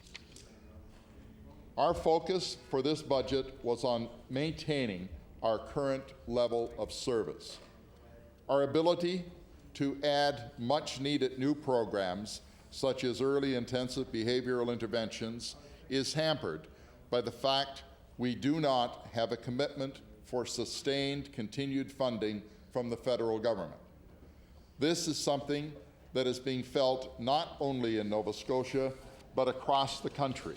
Our focus for this budget was on maintaining our current level of service. Our ability to add much-needed new programs, such as early intensive behavioral interventions, is hampered by the fact we do not have a commitment for sustained continued funding from the federal government. This is something that is being felt not only in Nova Scotia, but across the country.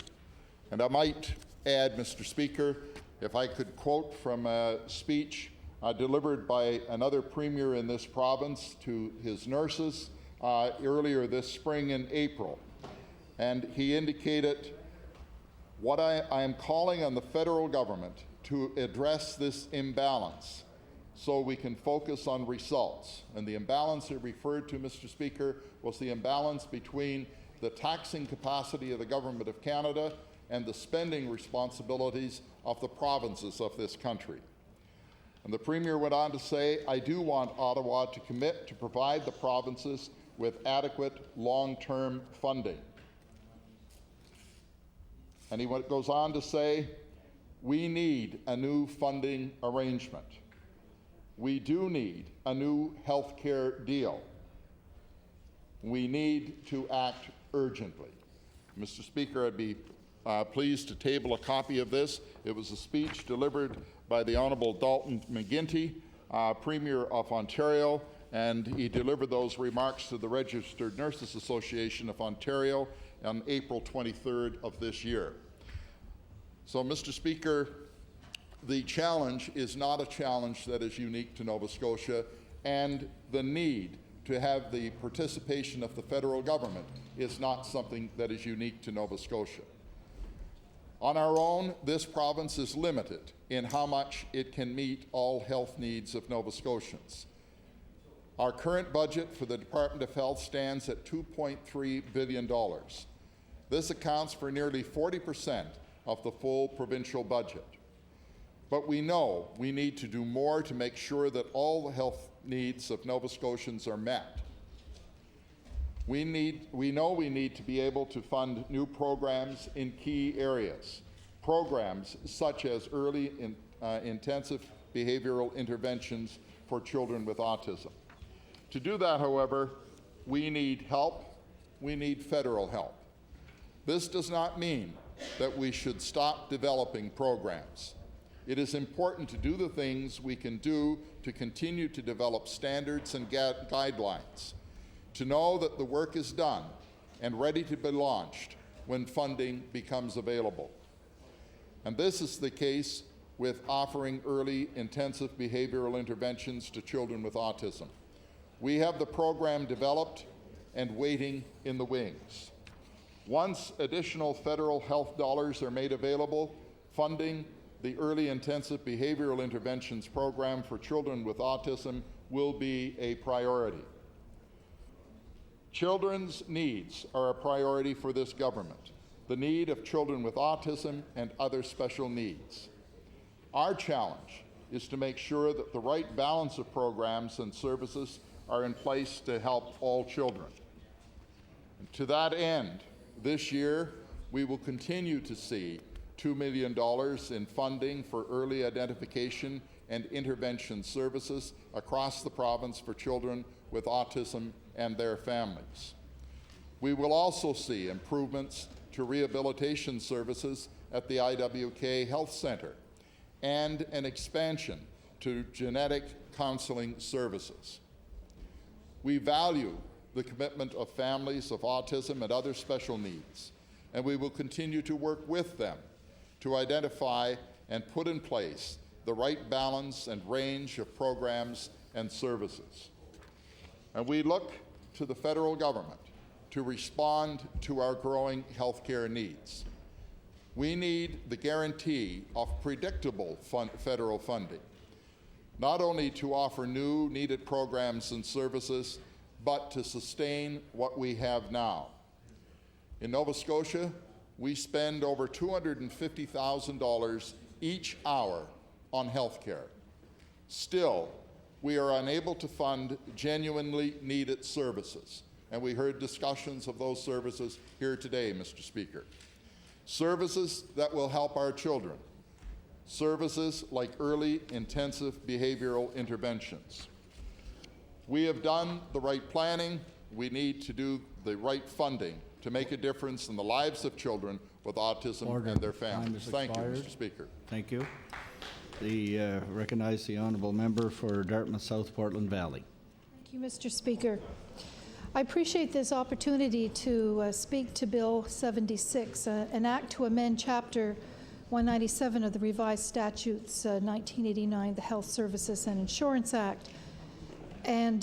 And I might add, Mr. Speaker, if I could quote from a speech delivered by another premier in this province to his nurses earlier this spring in April. And he indicated, what I am calling on the federal government to address this imbalance so we can focus on results. And the imbalance he referred to, Mr. Speaker, was the imbalance between the taxing capacity of the Government of Canada and the spending responsibilities of the provinces of this country. And the Premier went on to say, I do want Ottawa to commit to provide the provinces with adequate long-term funding. And he goes on to say, we need a new funding arrangement. We do need a new health care deal. We need to act urgently. Mr. Speaker, I'd be pleased to table a copy of this. It was a speech delivered by the Honourable Dalton McGuinty, Premier of Ontario, and he delivered those remarks to the Registered Nurses Association of Ontario on April 23rd of this year. So, Mr. Speaker, the challenge is not a challenge that is unique to Nova Scotia, and the need to have the participation of the federal government is not something that is unique to Nova Scotia. On our own, this province is limited in how much it can meet all health needs of Nova Scotians. Our current budget for the Department of Health stands at $2.3 billion. This accounts for nearly 40% of the full provincial budget. But we know we need to do more to make sure that all the health needs of Nova Scotians are met. We know we need to be able to fund new programs in key areas, programs such as early intensive behavioral interventions for children with autism. To do that, however, we need help. We need federal help. This does not mean that we should stop developing programs. It is important to do the things we can do to continue to develop standards and guidelines, to know that the work is done and ready to be launched when funding becomes available. And this is the case with offering early intensive behavioral interventions to children with autism. We have the program developed and waiting in the wings. Once additional federal health dollars are made available, funding the Early Intensive Behavioral Interventions program for children with autism will be a priority. Children's needs are a priority for this government, the need of children with autism and other special needs. Our challenge is to make sure that the right balance of programs and services are in place to help all children. And to that end, this year, we will continue to see $2 million in funding for early identification and intervention services across the province for children with autism and their families. We will also see improvements to rehabilitation services at the IWK Health Centre and an expansion to genetic counseling services. We value the commitment of families of autism and other special needs, and we will continue to work with them to identify and put in place the right balance and range of programs and services. And we look to the federal government to respond to our growing healthcare needs. We need the guarantee of predictable federal funding, not only to offer new needed programs and services, but to sustain what we have now. In Nova Scotia, we spend over $250,000 each hour on health care. Still, we are unable to fund genuinely needed services, and we heard discussions of those services here today, Mr. Speaker. Services that will help our children, services like early intensive behavioral interventions. We have done the right planning. We need to do the right funding to make a difference in the lives of children with autism and their families. Thank you, Mr. Speaker. Thank you. Recognize the honourable member for Dartmouth South Portland Valley. Thank you, Mr. Speaker. I appreciate this opportunity to speak to Bill 76, an act to amend Chapter 197 of the Revised Statutes 1989, the Health Services and Insurance Act. And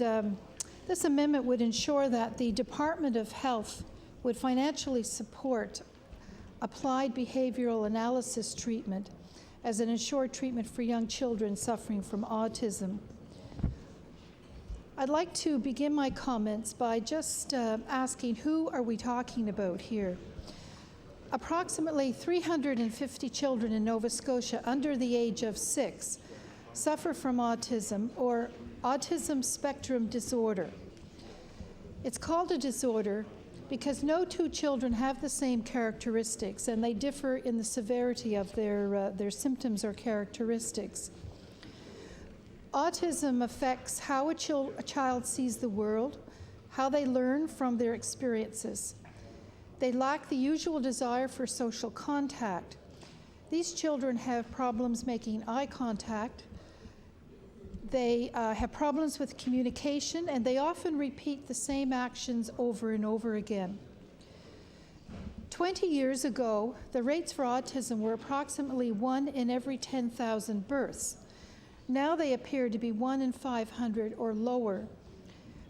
this amendment would ensure that the Department of Health would financially support applied behavioral analysis treatment as an insured treatment for young children suffering from autism. I'd like to begin my comments by just asking, who are we talking about here? Approximately 350 children in Nova Scotia under the age of 6 suffer from autism or autism spectrum disorder. It's called a disorder because no two children have the same characteristics, and they differ in the severity of their symptoms or characteristics. Autism affects how a child sees the world, how they learn from their experiences. They lack the usual desire for social contact. These children have problems making eye contact. They have problems with communication, and they often repeat the same actions over and over again. 20 years ago, the rates for autism were approximately 1 in every 10,000 births. Now they appear to be 1 in 500 or lower.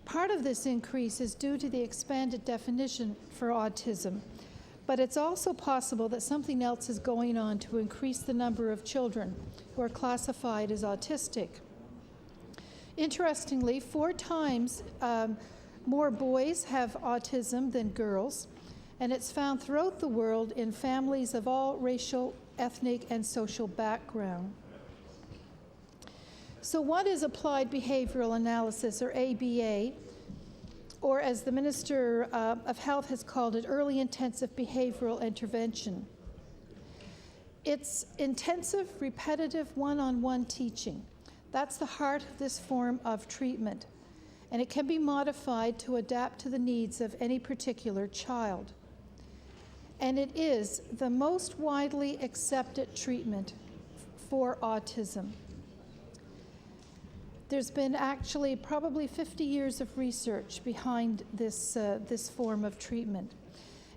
Part of this increase is due to the expanded definition for autism, but it's also possible that something else is going on to increase the number of children who are classified as autistic. Interestingly, 4 times more boys have autism than girls, and it's found throughout the world in families of all racial, ethnic, and social background. So what is applied behavioral analysis, or ABA, or as the Minister of Health has called it, early intensive behavioral intervention? It's intensive, repetitive, one-on-one teaching. That's the heart of this form of treatment. and it can be modified to adapt to the needs of any particular child. And it is the most widely accepted treatment for autism. There's been actually probably 50 years of research behind this form of treatment.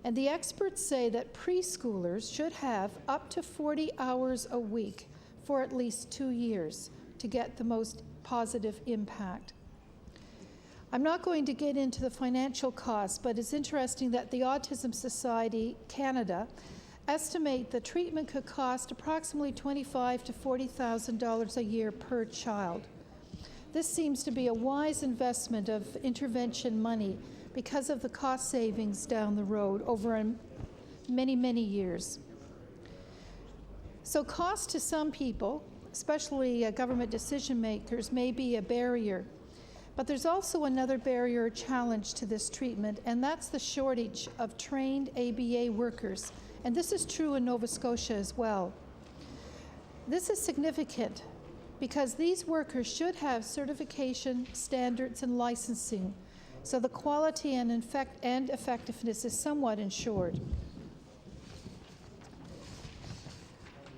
And the experts say that preschoolers should have up to 40 hours a week for at least 2 years to get the most positive impact. I'm not going to get into the financial costs, but it's interesting that the Autism Society Canada estimate the treatment could cost approximately $25,000 to $40,000 a year per child. This seems to be a wise investment of intervention money because of the cost savings down the road over many, many years. So cost to some people, especially government decision makers, may be a barrier. But there's also another barrier or challenge to this treatment, and that's the shortage of trained ABA workers. And this is true in Nova Scotia as well. This is significant because these workers should have certification, standards, and licensing, so the quality and effectiveness is somewhat ensured.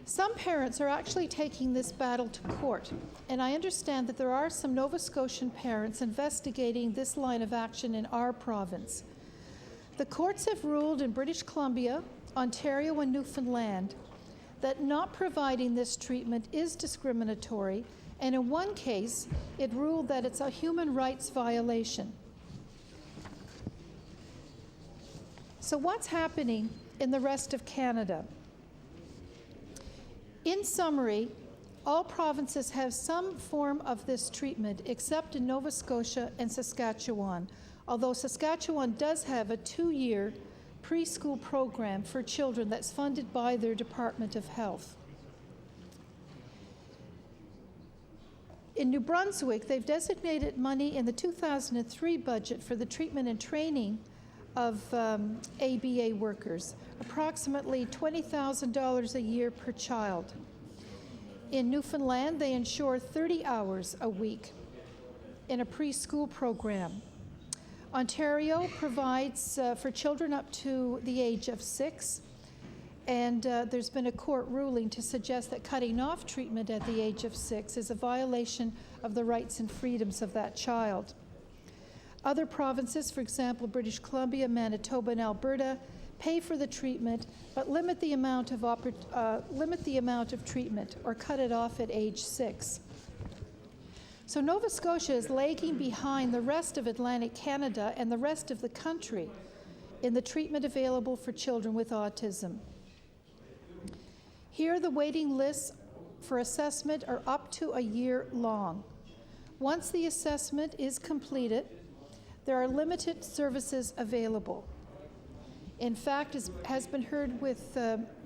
Some parents are actually taking this battle to court, and I understand that there are some Nova Scotian parents investigating this line of action in our province. The courts have ruled in British Columbia, Ontario, and Newfoundland that not providing this treatment is discriminatory, and in one case, it ruled that it's a human rights violation. So what's happening in the rest of Canada? In summary, all provinces have some form of this treatment except in Nova Scotia and Saskatchewan, although Saskatchewan does have a 2-year preschool program for children that's funded by their Department of Health. In New Brunswick, they've designated money in the 2003 budget for the treatment and training of ABA workers, approximately $20,000 a year per child. In Newfoundland, they ensure 30 hours a week in a preschool program. Ontario provides for children up to the age of 6, and there's been a court ruling to suggest that cutting off treatment at the age of 6 is a violation of the rights and freedoms of that child. Other provinces, for example, British Columbia, Manitoba, and Alberta, pay for the treatment, but limit the amount of treatment or cut it off at age 6. So Nova Scotia is lagging behind the rest of Atlantic Canada and the rest of the country in the treatment available for children with autism. Here, the waiting lists for assessment are up to a year long. Once the assessment is completed, there are limited services available. In fact, as has been heard with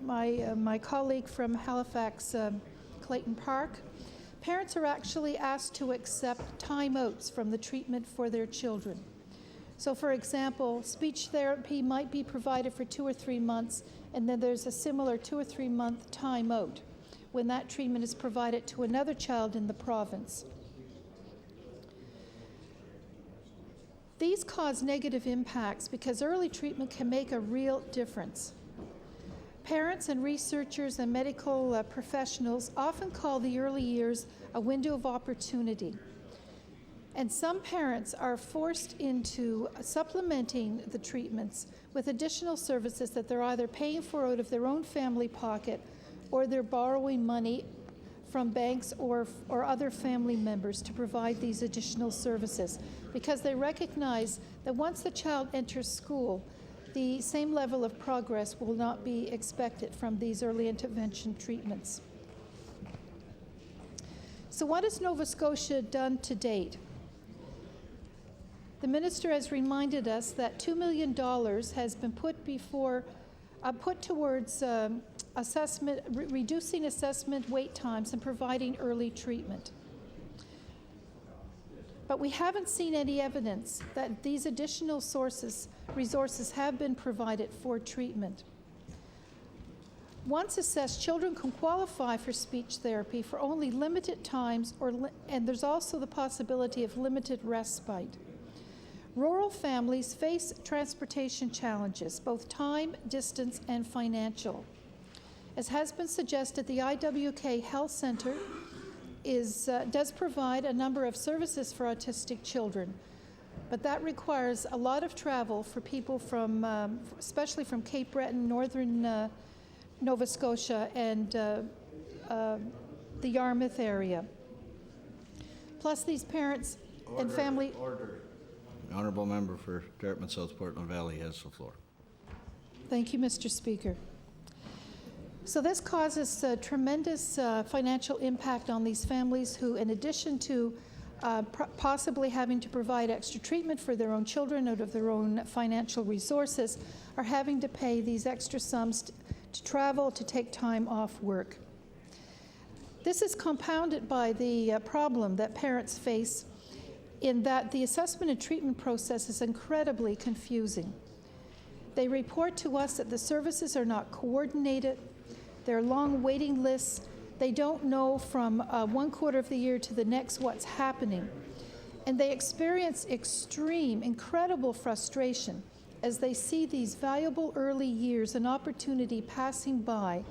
my colleague from Halifax, Clayton Park, parents are actually asked to accept timeouts from the treatment for their children. So for example, speech therapy might be provided for 2 or 3 months, and then there's a similar 2 or 3 month timeout when that treatment is provided to another child in the province. These cause negative impacts because early treatment can make a real difference. Parents and researchers and medical professionals often call the early years a window of opportunity. And some parents are forced into supplementing the treatments with additional services that they're either paying for out of their own family pocket or they're borrowing money from banks or other family members to provide these additional services, because they recognize that once the child enters school, the same level of progress will not be expected from these early intervention treatments. So what has Nova Scotia done to date? The minister has reminded us that $2 million has been put towards reducing assessment wait times and providing early treatment. But we haven't seen any evidence that these additional resources have been provided for treatment. Once assessed, children can qualify for speech therapy for only limited times, and there's also the possibility of limited respite. Rural families face transportation challenges, both time, distance, and financial. As has been suggested, the IWK Health Center does provide a number of services for autistic children, but that requires a lot of travel for people from, especially from Cape Breton, northern Nova Scotia, and the Yarmouth area. Plus, these parents and family... Order. The honourable member for Dartmouth South Portland Valley has the floor. Thank you, Mr. Speaker. So this causes tremendous financial impact on these families who, in addition to possibly having to provide extra treatment for their own children out of their own financial resources, are having to pay these extra sums to travel, to take time off work. This is compounded by the problem that parents face in that the assessment and treatment process is incredibly confusing. They report to us that the services are not coordinated, there are long waiting lists, they don't know from one quarter of the year to the next what's happening, and they experience extreme, incredible frustration as they see these valuable early years and opportunity passing by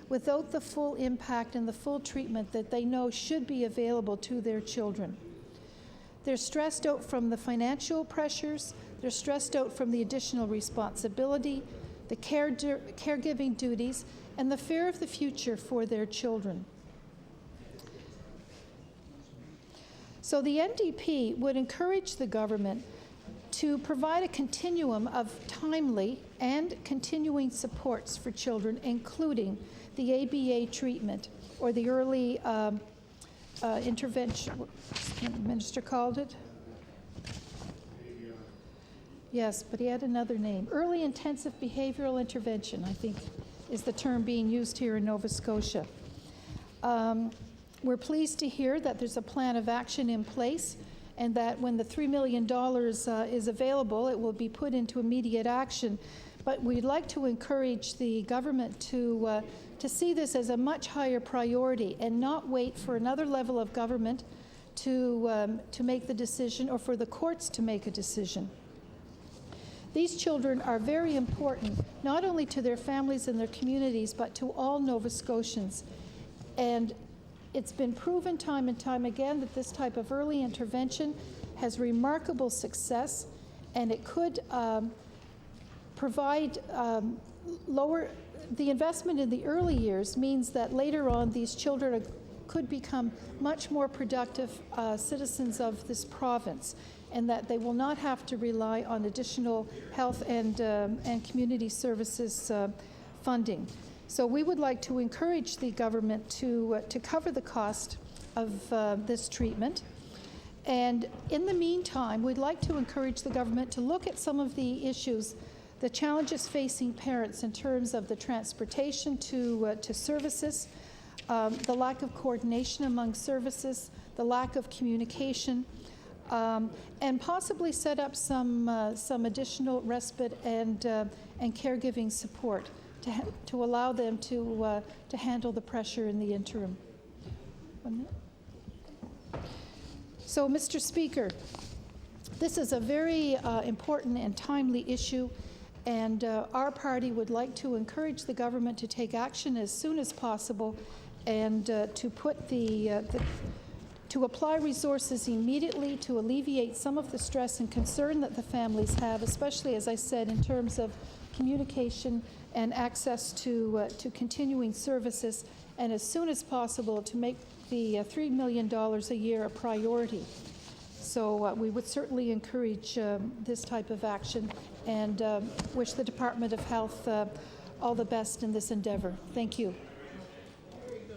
without the full impact and the full treatment that they know should be available to their children. They're stressed out from the financial pressures, they're stressed out from the additional responsibility, the caregiving duties, and the fear of the future for their children. So the NDP would encourage the government to provide a continuum of timely and continuing supports for children, including the ABA treatment or the early intervention, the minister called it? Yes, but he had another name. Early intensive behavioral intervention, I think, is the term being used here in Nova Scotia. We're pleased to hear that there's a plan of action in place and that when the $3 million is available, it will be put into immediate action. But we'd like to encourage the government to see this as a much higher priority and not wait for another level of government to make the decision or for the courts to make a decision. These children are very important, not only to their families and their communities, but to all Nova Scotians. And it's been proven time and time again that this type of early intervention has remarkable success, and it could provide the investment in the early years means that later on these children could become much more productive citizens of this province, and that they will not have to rely on additional health and community services funding. So we would like to encourage the government to cover the cost of this treatment. And in the meantime, we'd like to encourage the government to look at some of the issues, the challenges facing parents in terms of the transportation to services, the lack of coordination among services, the lack of communication, and possibly set up some additional respite and caregiving support to allow them to handle the pressure in the interim. 1 minute. So, Mr. Speaker, this is a very important and timely issue, and our party would like to encourage the government to take action as soon as possible and to put to apply resources immediately to alleviate some of the stress and concern that the families have, especially, as I said, in terms of communication and access to continuing services, and as soon as possible to make the $3 million a year a priority. So we would certainly encourage this type of action and wish the Department of Health all the best in this endeavor. Thank you.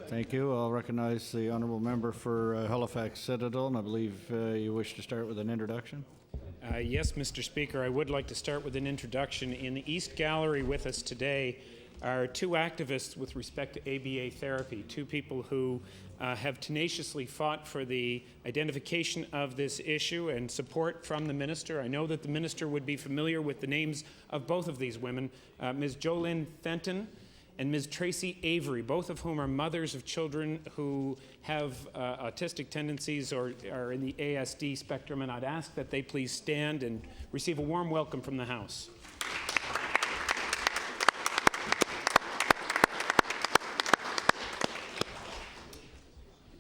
Thank you. I'll recognize the honourable member for Halifax Citadel, and I believe you wish to start with an introduction. Yes, Mr. Speaker, I would like to start with an introduction. In the East Gallery with us today are two activists with respect to ABA therapy, two people who have tenaciously fought for the identification of this issue and support from the minister. I know that the minister would be familiar with the names of both of these women, Ms. Jolynn Fenton and Ms. Tracy Avery, both of whom are mothers of children who have autistic tendencies or are in the ASD spectrum, and I'd ask that they please stand and receive a warm welcome from the House.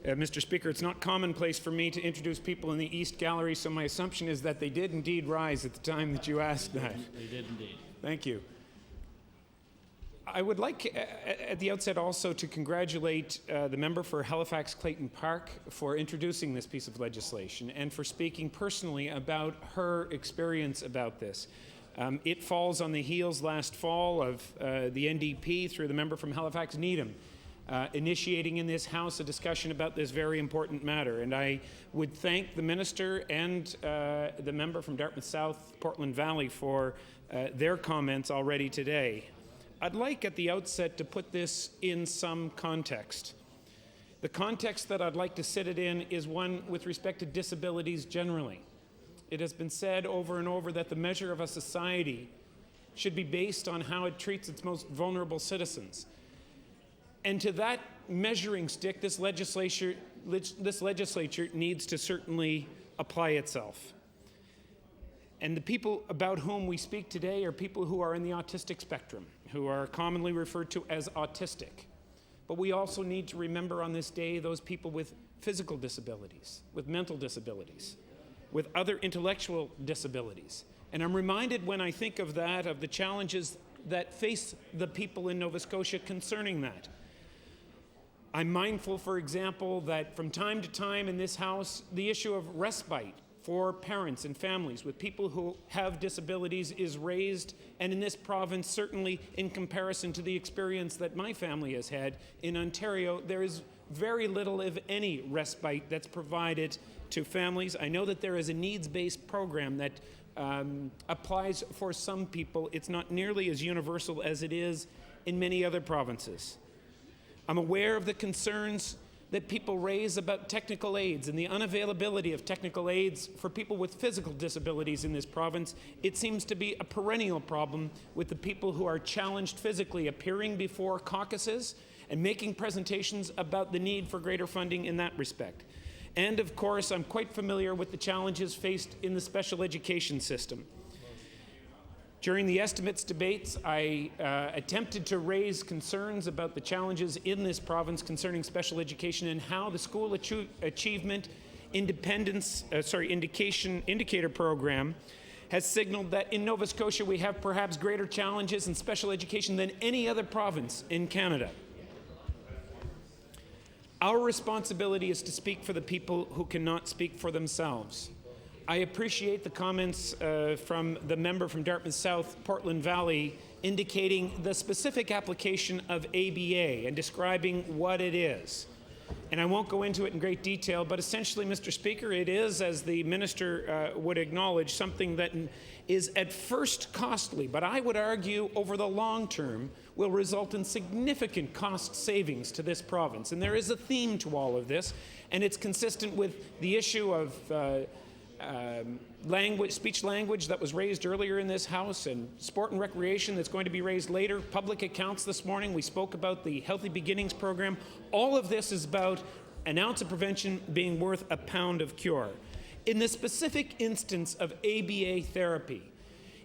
Mr. Speaker, it's not commonplace for me to introduce people in the East Gallery, so my assumption is that they did indeed rise at the time that you asked that. They did indeed. Thank you. I would like at the outset also to congratulate the member for Halifax Clayton Park for introducing this piece of legislation and for speaking personally about her experience about this. It falls on the heels last fall of the NDP through the member from Halifax Needham initiating in this House a discussion about this very important matter. And I would thank the minister and the member from Dartmouth South, Portland Valley for their comments already today. I'd like at the outset to put this in some context. The context that I'd like to sit it in is one with respect to disabilities generally. It has been said over and over that the measure of a society should be based on how it treats its most vulnerable citizens. And to that measuring stick, this legislature needs to certainly apply itself. And the people about whom we speak today are people who are in the autistic spectrum, who are commonly referred to as autistic. But we also need to remember on this day those people with physical disabilities, with mental disabilities, with other intellectual disabilities. And I'm reminded when I think of that, of the challenges that face the people in Nova Scotia concerning that. I'm mindful, for example, that from time to time in this House, the issue of respite for parents and families with people who have disabilities is raised, and in this province, certainly in comparison to the experience that my family has had in Ontario, there is very little, if any, respite that's provided to families. I know that there is a needs-based program that applies for some people. It's not nearly as universal as it is in many other provinces. I'm aware of the concerns that people raise about technical aids and the unavailability of technical aids for people with physical disabilities in this province. It seems to be a perennial problem with the people who are challenged physically appearing before caucuses and making presentations about the need for greater funding in that respect. And of course, I'm quite familiar with the challenges faced in the special education system. During the estimates debates, I attempted to raise concerns about the challenges in this province concerning special education and how the School Achievement Indicator Program has signaled that in Nova Scotia we have perhaps greater challenges in special education than any other province in Canada. Our responsibility is to speak for the people who cannot speak for themselves. I appreciate the comments from the member from Dartmouth South, Portland Valley, indicating the specific application of ABA and describing what it is. And I won't go into it in great detail, but essentially, Mr. Speaker, it is, as the minister would acknowledge, something that is at first costly, but I would argue over the long term will result in significant cost savings to this province. And there is a theme to all of this, and it's consistent with the issue of speech language that was raised earlier in this House, and sport and recreation that's going to be raised later, public accounts this morning. We spoke about the Healthy Beginnings program. All of this is about an ounce of prevention being worth a pound of cure. In the specific instance of ABA therapy,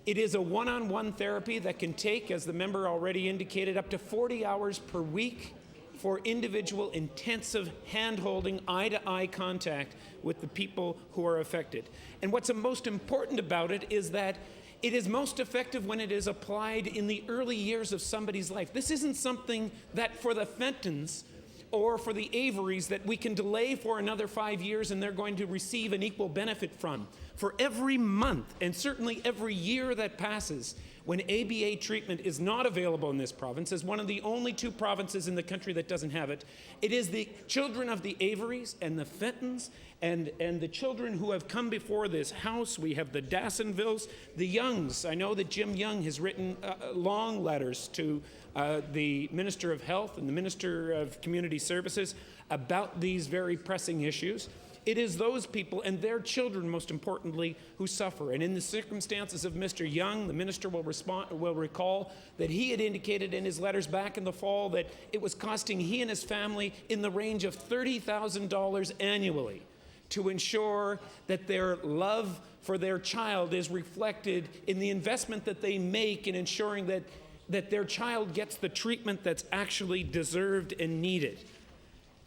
it is a one-on-one therapy that can take, as the member already indicated, up to 40 hours per week for individual intensive hand-holding, eye-to-eye contact with the people who are affected. And what's most important about it is that it is most effective when it is applied in the early years of somebody's life. This isn't something that for the Fentons or for the Averys that we can delay for another 5 years and they're going to receive an equal benefit from. For every month, and certainly every year that passes, when ABA treatment is not available in this province, as one of the only 2 provinces in the country that doesn't have it, it is the children of the Averys and the Fentons and the children who have come before this House. We have the Dassonvilles, the Youngs. I know that Jim Young has written long letters to the Minister of Health and the Minister of Community Services about these very pressing issues. it is those people and their children, most importantly, who suffer. And in the circumstances of Mr. Young, the minister will recall that he had indicated in his letters back in the fall that it was costing he and his family in the range of $30,000 annually to ensure that their love for their child is reflected in the investment that they make in ensuring that their child gets the treatment that's actually deserved and needed.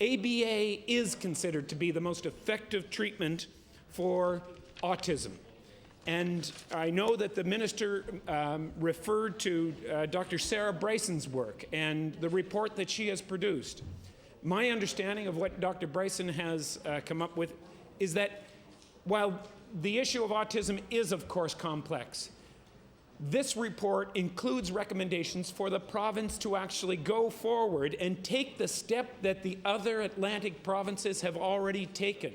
ABA is considered to be the most effective treatment for autism. And I know that the minister referred to Dr. Sarah Bryson's work and the report that she has produced. My understanding of what Dr. Bryson has come up with is that while the issue of autism is, of course, complex, this report includes recommendations for the province to actually go forward and take the step that the other Atlantic provinces have already taken.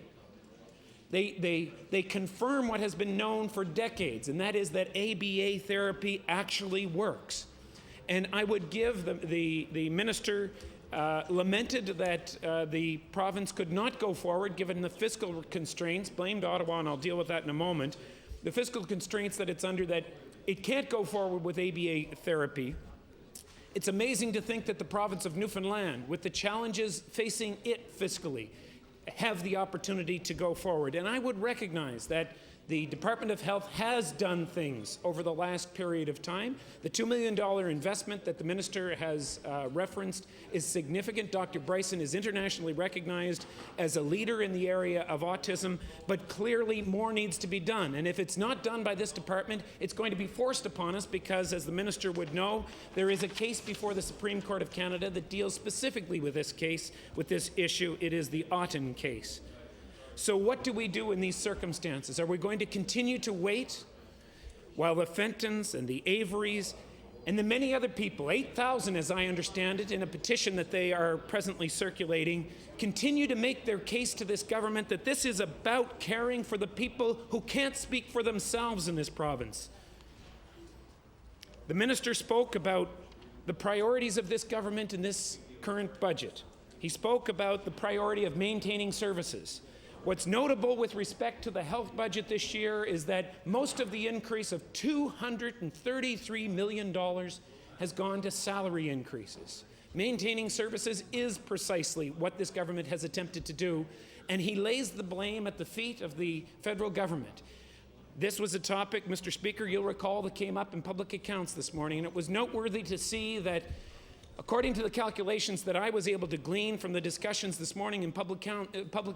They confirm what has been known for decades, and that is that ABA therapy actually works. And I would give the minister lamented that the province could not go forward given the fiscal constraints, blamed Ottawa, and I'll deal with that in a moment, the fiscal constraints that it's under, that it can't go forward with ABA therapy. It's amazing to think that the province of Newfoundland, with the challenges facing it fiscally, have the opportunity to go forward. And I would recognize that the Department of Health has done things over the last period of time. The $2 million investment that the minister has referenced is significant. Dr. Bryson is internationally recognized as a leader in the area of autism, but clearly more needs to be done. And if it's not done by this department, it's going to be forced upon us because, as the minister would know, there is a case before the Supreme Court of Canada that deals specifically with this case, with this issue. It is the Otten case. So what do we do in these circumstances? Are we going to continue to wait while the Fentons and the Averys and the many other people, 8,000 as I understand it, in a petition that they are presently circulating, continue to make their case to this government that this is about caring for the people who can't speak for themselves in this province? The minister spoke about the priorities of this government in this current budget. He spoke about the priority of maintaining services. What's notable with respect to the health budget this year is that most of the increase of $233 million has gone to salary increases. Maintaining services is precisely what this government has attempted to do, and he lays the blame at the feet of the federal government. This was a topic, Mr. Speaker, you'll recall, that came up in public accounts this morning, and it was noteworthy to see that according to the calculations that I was able to glean from the discussions this morning in public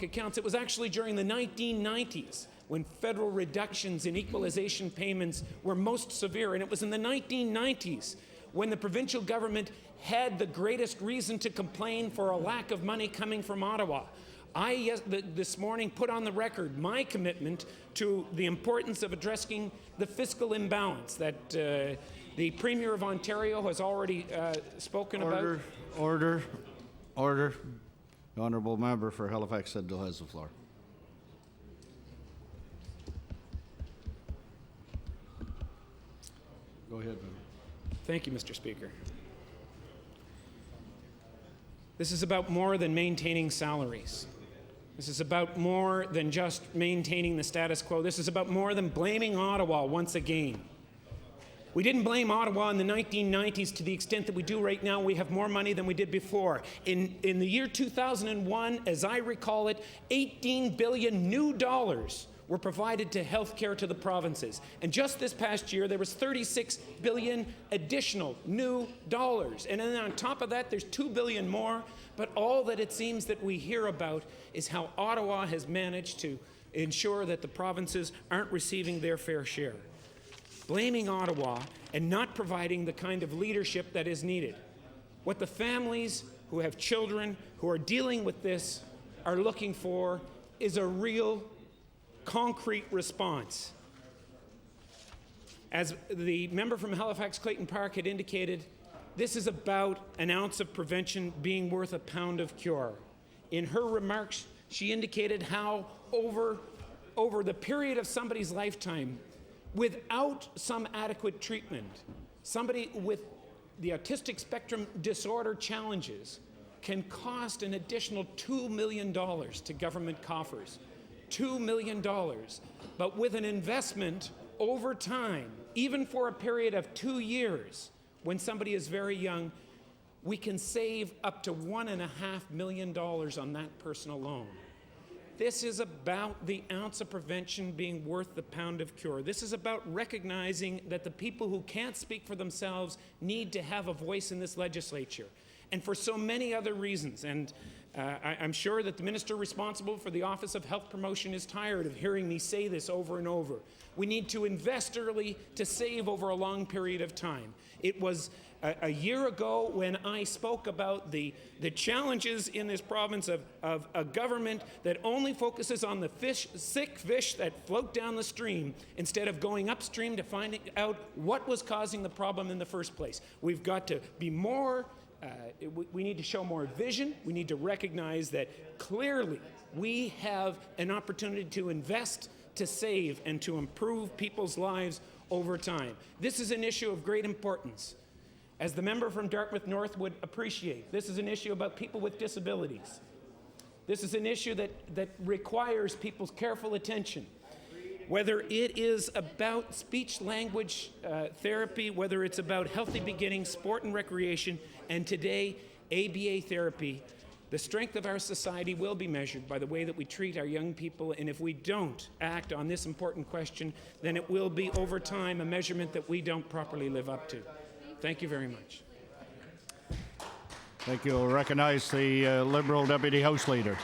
accounts, it was actually during the 1990s when federal reductions in equalization payments were most severe. And it was in the 1990s when the provincial government had the greatest reason to complain for a lack of money coming from Ottawa. I, this morning, put on the record my commitment to the importance of addressing the fiscal imbalance that the Premier of Ontario has already spoken about. Order. The honourable member for Halifax Citadel has the floor. Go ahead, member. Thank you, Mr. Speaker. This is about more than maintaining salaries. This is about more than just maintaining the status quo. This is about more than blaming Ottawa once again. We didn't blame Ottawa in the 1990s to the extent that we do right now. We have more money than we did before. In the year 2001, as I recall it, $18 billion new dollars were provided to health care to the provinces. And just this past year, there was $36 billion additional new dollars. And then on top of that, there's $2 billion more. But all that it seems that we hear about is how Ottawa has managed to ensure that the provinces aren't receiving their fair share. Blaming Ottawa and not providing the kind of leadership that is needed. What the families who have children who are dealing with this are looking for is a real, concrete response. As the member from Halifax Clayton Park had indicated, this is about an ounce of prevention being worth a pound of cure. In her remarks, she indicated how over the period of somebody's lifetime, without some adequate treatment, somebody with the autistic spectrum disorder challenges can cost an additional $2 million to government coffers. $2 million. But with an investment over time, even for a period of 2 years, when somebody is very young, we can save up to $1.5 million on that personal loan. This is about the ounce of prevention being worth the pound of cure. This is about recognizing that the people who can't speak for themselves need to have a voice in this legislature. And for so many other reasons. And I'm sure that the minister responsible for the Office of Health Promotion is tired of hearing me say this over and over. We need to invest early to save over a long period of time. It was a year ago when I spoke about the challenges in this province of a government that only focuses on the sick fish that float down the stream instead of going upstream to find out what was causing the problem in the first place. We've got to be more we need to show more vision. We need to recognize that clearly we have an opportunity to invest, to save, and to improve people's lives over time. This is an issue of great importance. As the member from Dartmouth North would appreciate, this is an issue about people with disabilities. This is an issue that requires people's careful attention. Whether it is about speech-language therapy, whether it's about healthy beginnings, sport and recreation, and today, ABA therapy, the strength of our society will be measured by the way that we treat our young people, and if we don't act on this important question, then it will be, over time, a measurement that we don't properly live up to. Thank you very much. Thank you. I'll recognize the Liberal Deputy House Leader.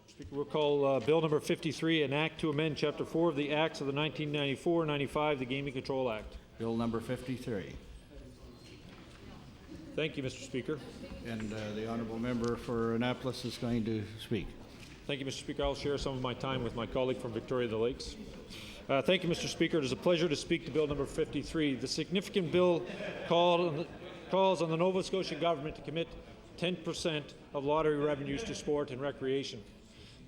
Speaker, we'll call Bill number 53, an act to amend Chapter 4 of the Acts of the 1994-95, the Gaming Control Act. Bill number 53. Thank you, Mr. Speaker. And the honourable member for Annapolis is going to speak. Thank you, Mr. Speaker. I'll share some of my time with my colleague from Victoria the Lakes. Thank you, Mr. Speaker. It is a pleasure to speak to Bill number 53. The significant bill calls on the Nova Scotia government to commit 10% of lottery revenues to sport and recreation.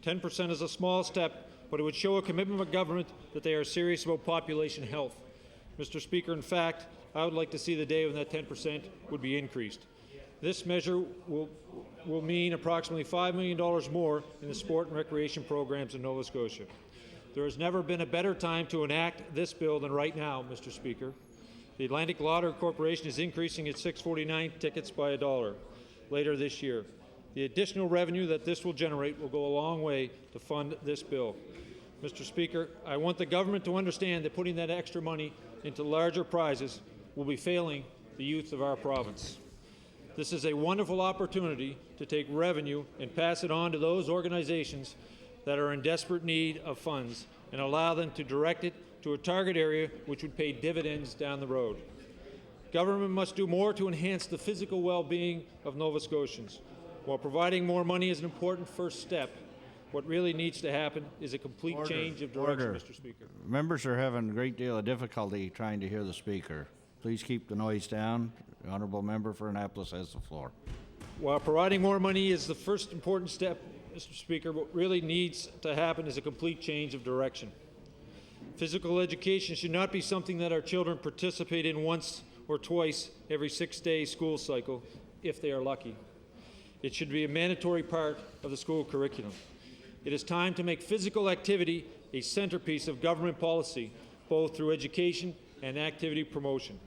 10% is a small step, but it would show a commitment of government that they are serious about population health. Mr. Speaker, in fact, I would like to see the day when that 10% would be increased. This measure will mean approximately $5 million more in the sport and recreation programs in Nova Scotia. There has never been a better time to enact this bill than right now, Mr. Speaker. The Atlantic Lottery Corporation is increasing its 649 tickets by $1 later this year. The additional revenue that this will generate will go a long way to fund this bill. Mr. Speaker, I want the government to understand that putting that extra money into larger prizes will be failing the youth of our province. This is a wonderful opportunity to take revenue and pass it on to those organizations that are in desperate need of funds and allow them to direct it to a target area which would pay dividends down the road. Government must do more to enhance the physical well-being of Nova Scotians. While providing more money is an important first step, what really needs to happen is a complete change of direction, Mr. Speaker. Members are having a great deal of difficulty trying to hear the Speaker. Please keep the noise down. The honourable member for Annapolis has the floor. While providing more money is the first important step, Mr. Speaker, what really needs to happen is a complete change of direction. Physical education should not be something that our children participate in once or twice every 6-day school cycle, if they are lucky. It should be a mandatory part of the school curriculum. It is time to make physical activity a centerpiece of government policy, both through education and activity promotion.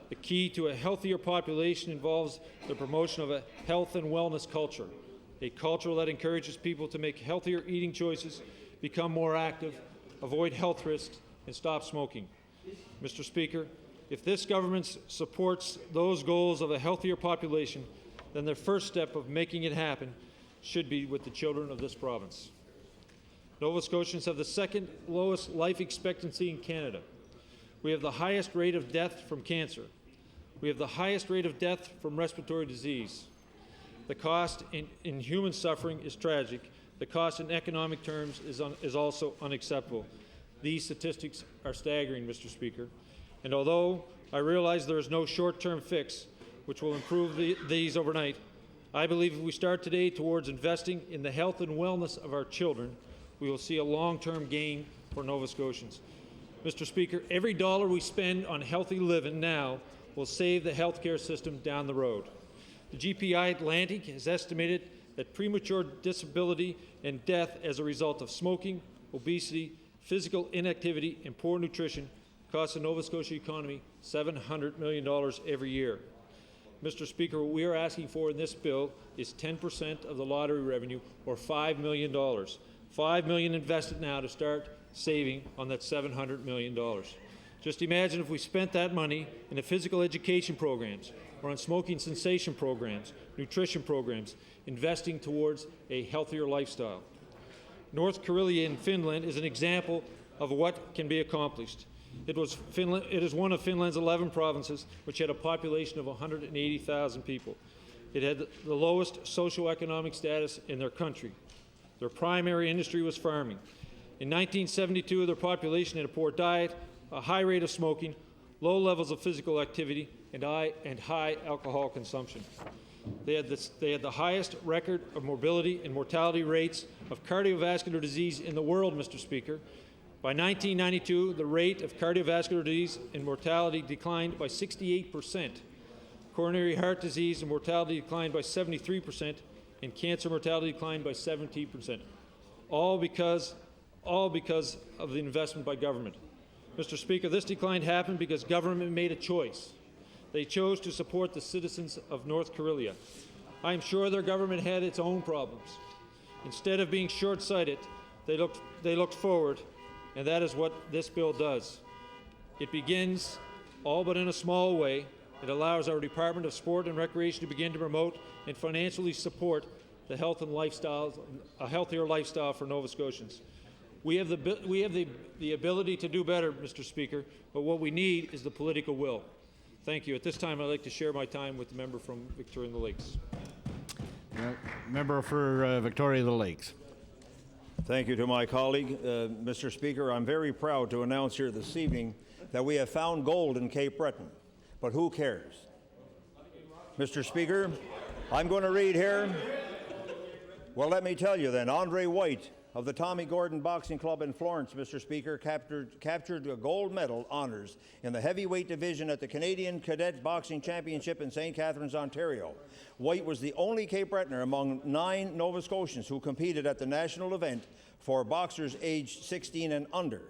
The key to a healthier population involves the promotion of a health and wellness culture, a culture that encourages people to make healthier eating choices, become more active, avoid health risks, and stop smoking. Mr. Speaker, if this government supports those goals of a healthier population, then the first step of making it happen should be with the children of this province. Nova Scotians have the second lowest life expectancy in Canada. We have the highest rate of death from cancer. We have the highest rate of death from respiratory disease. The cost in human suffering is tragic. The cost in economic terms is also unacceptable. These statistics are staggering, Mr. Speaker. And although I realize there is no short-term fix which will improve these overnight, I believe if we start today towards investing in the health and wellness of our children, we will see a long-term gain for Nova Scotians. Mr. Speaker, every dollar we spend on healthy living now will save the healthcare system down the road. The GPI Atlantic has estimated that premature disability and death as a result of smoking, obesity, physical inactivity, and poor nutrition costs the Nova Scotia economy $700 million every year. Mr. Speaker, what we are asking for in this bill is 10% of the lottery revenue, or $5 million. $5 million invested now to start saving on that $700 million. Just imagine if we spent that money in the physical education programs, or on smoking cessation programs, nutrition programs, investing towards a healthier lifestyle. North Karelia in Finland is an example of what can be accomplished. It is one of Finland's 11 provinces which had a population of 180,000 people. It had the lowest socioeconomic status in their country. Their primary industry was farming. In 1972, their population had a poor diet, a high rate of smoking, low levels of physical activity, and high alcohol consumption. They had the highest record of morbidity and mortality rates of cardiovascular disease in the world, Mr. Speaker. By 1992, the rate of cardiovascular disease and mortality declined by 68%. Coronary heart disease and mortality declined by 73%, and cancer mortality declined by 17%. All because of the investment by government. Mr. Speaker, this decline happened because government made a choice. They chose to support the citizens of North Karelia. I am sure their government had its own problems. Instead of being short-sighted, they looked forward, and that is what this bill does. It begins, all but in a small way. It allows our Department of Sport and Recreation to begin to promote and financially support the health and lifestyles, a healthier lifestyle for Nova Scotians. We have the ability to do better, Mr. Speaker, but what we need is the political will. Thank you. At this time, I'd like to share my time with the member from Victoria and the Lakes. Member for Victoria and the Lakes. Thank you to my colleague. Mr. Speaker, I'm very proud to announce here this evening that we have found gold in Cape Breton. But who cares? Mr. Speaker, I'm going to read here. Well, let me tell you then, Andre White of the Tommy Gordon Boxing Club in Florence, Mr. Speaker, captured a gold medal honors in the heavyweight division at the Canadian Cadet Boxing Championship in St. Catharines, Ontario. White was the only Cape Bretoner among 9 Nova Scotians who competed at the national event for boxers aged 16 and under.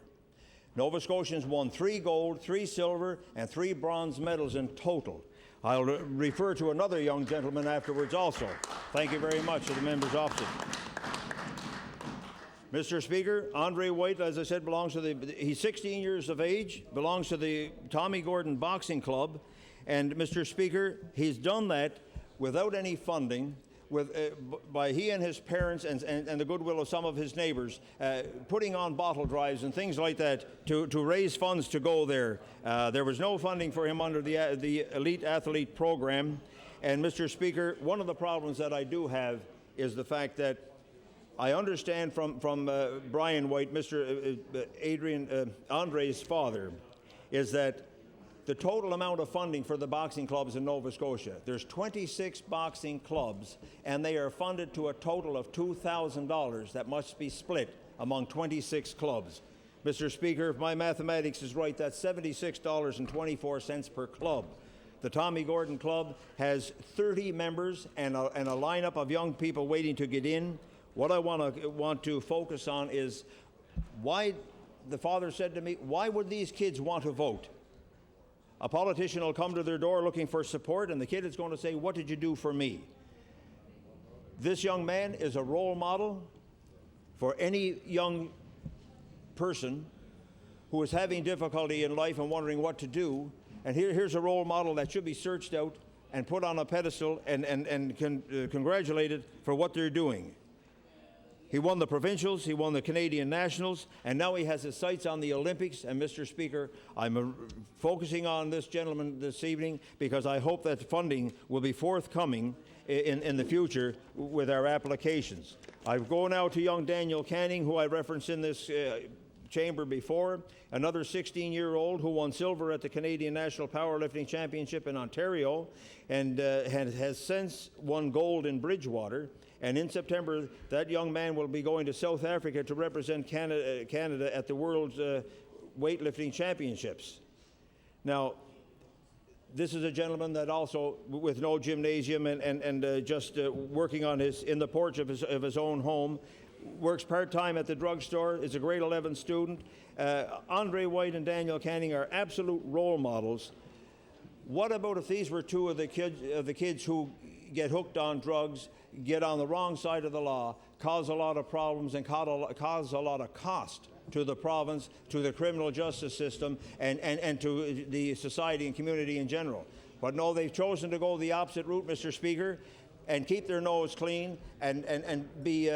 Nova Scotians won 3 gold, 3 silver, and 3 bronze medals in total. I'll refer to another young gentleman afterwards also. Thank you very much to the members opposite. Mr. Speaker, Andre White, as I said, he's 16 years of age, belongs to the Tommy Gordon Boxing Club, and Mr. Speaker, he's done that without any funding, by he and his parents and the goodwill of some of his neighbors, putting on bottle drives and things like that to raise funds to go there. There was no funding for him under the Elite Athlete Program. And Mr. Speaker, one of the problems that I do have is the fact that I understand from Brian White, Mr. Andre's father, is that the total amount of funding for the boxing clubs in Nova Scotia, there's 26 boxing clubs, and they are funded to a total of $2,000 that must be split among 26 clubs. Mr. Speaker, if my mathematics is right, that's $76.24 per club. The Tommy Gordon Club has 30 members and a lineup of young people waiting to get in. What I want to focus on is why, the father said to me, why would these kids want to vote? A politician will come to their door looking for support, and the kid is going to say, what did you do for me? This young man is a role model for any young person who is having difficulty in life and wondering what to do. And here's a role model that should be searched out and put on a pedestal and congratulated for what they're doing. He won the provincials, he won the Canadian Nationals, and now he has his sights on the Olympics. And Mr. Speaker, I'm focusing on this gentleman this evening because I hope that funding will be forthcoming in the future with our applications. I go now to young Daniel Canning, who I referenced in this chamber before, another 16-year-old who won silver at the Canadian National Powerlifting Championship in Ontario and has since won gold in Bridgewater. And in September, that young man will be going to South Africa to represent Canada at the World Weightlifting Championships. Now, This is a gentleman that also, with no gymnasium and just working on in the porch of his own home, works part-time at the drugstore, is a grade 11 student. Andre White and Daniel Canning are absolute role models. What about if these were two of the kids who get hooked on drugs, get on the wrong side of the law, cause a lot of problems and cause a lot of cost to the province, to the criminal justice system, and to the society and community in general? But no, they've chosen to go the opposite route, Mr. Speaker, and keep their nose clean and be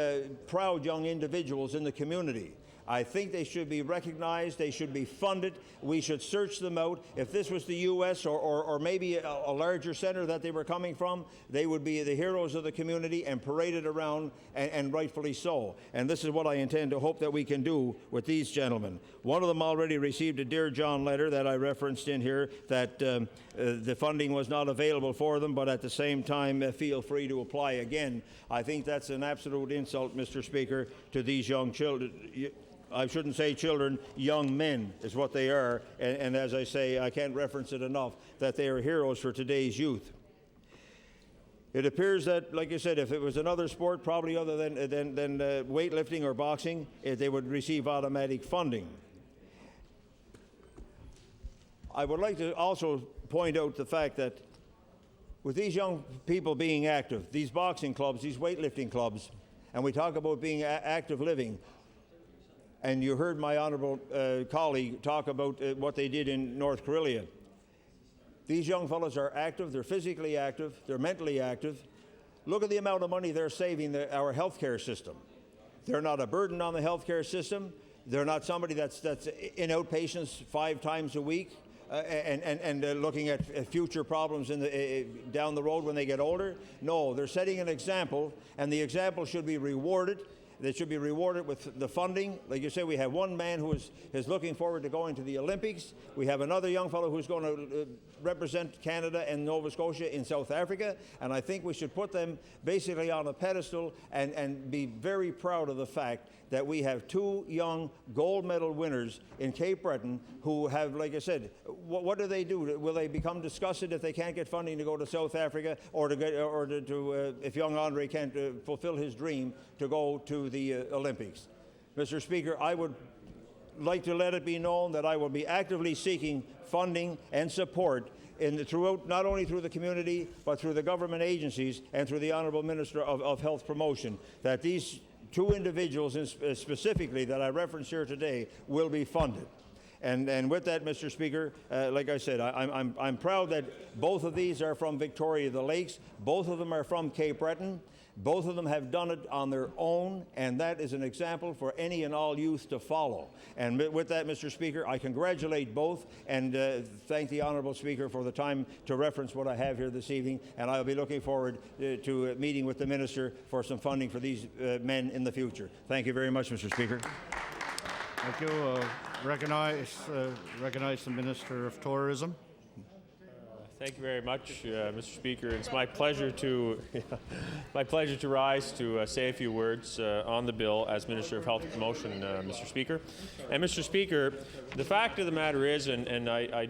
proud young individuals in the community. I think they should be recognized, they should be funded, we should search them out. If this was the U.S. or maybe a larger center that they were coming from, they would be the heroes of the community and paraded around, and rightfully so. And this is what I intend to hope that we can do with these gentlemen. One of them already received a Dear John letter that I referenced in here, that the funding was not available for them, but at the same time, feel free to apply again. I think that's an absolute insult, Mr. Speaker, to these young children. I shouldn't say children, young men is what they are, and as I say, I can't reference it enough, that they are heroes for today's youth. It appears that, like I said, if it was another sport, probably other than weightlifting or boxing, they would receive automatic funding. I would like to also point out the fact that with these young people being active, these boxing clubs, these weightlifting clubs, and we talk about being active living, and you heard my honourable colleague talk about what they did in North Karelia. These young fellows are active, they're physically active, they're mentally active. Look at the amount of money they're saving our healthcare system. They're not a burden on the healthcare system. They're not somebody that's in outpatients 5 times a week and looking at future problems down the road when they get older. No, they're setting an example, and the example should be rewarded. They should be rewarded with the funding. Like you say, we have one man who is looking forward to going to the Olympics. We have another young fellow who's going to represent Canada and Nova Scotia in South Africa. And I think we should put them basically on a pedestal and be very proud of the fact that we have 2 young gold medal winners in Cape Breton who have, like I said, what do they do? Will they become disgusted if they can't get funding to go to South Africa, or if young Andre can't fulfill his dream to go to the Olympics? Mr. Speaker, I would like to let it be known that I will be actively seeking funding and support throughout, not only through the community, but through the government agencies and through the Honourable Minister of Health Promotion, that these 2 individuals specifically that I reference here today will be funded. And with that, Mr. Speaker, like I said, I'm proud that both of these are from Victoria the Lakes. Both of them are from Cape Breton. Both of them have done it on their own, and that is an example for any and all youth to follow. And with that, Mr. Speaker, I congratulate both and thank the Honourable Speaker for the time to reference what I have here this evening, and I'll be looking forward to meeting with the Minister for some funding for these men in the future. Thank you very much, Mr. Speaker. Thank you. Recognize the Minister of Tourism. Thank you very much, Mr. Speaker. It's my pleasure to rise to say a few words on the bill as Minister of Health Promotion, Mr. Speaker. And Mr. Speaker, the fact of the matter is, and I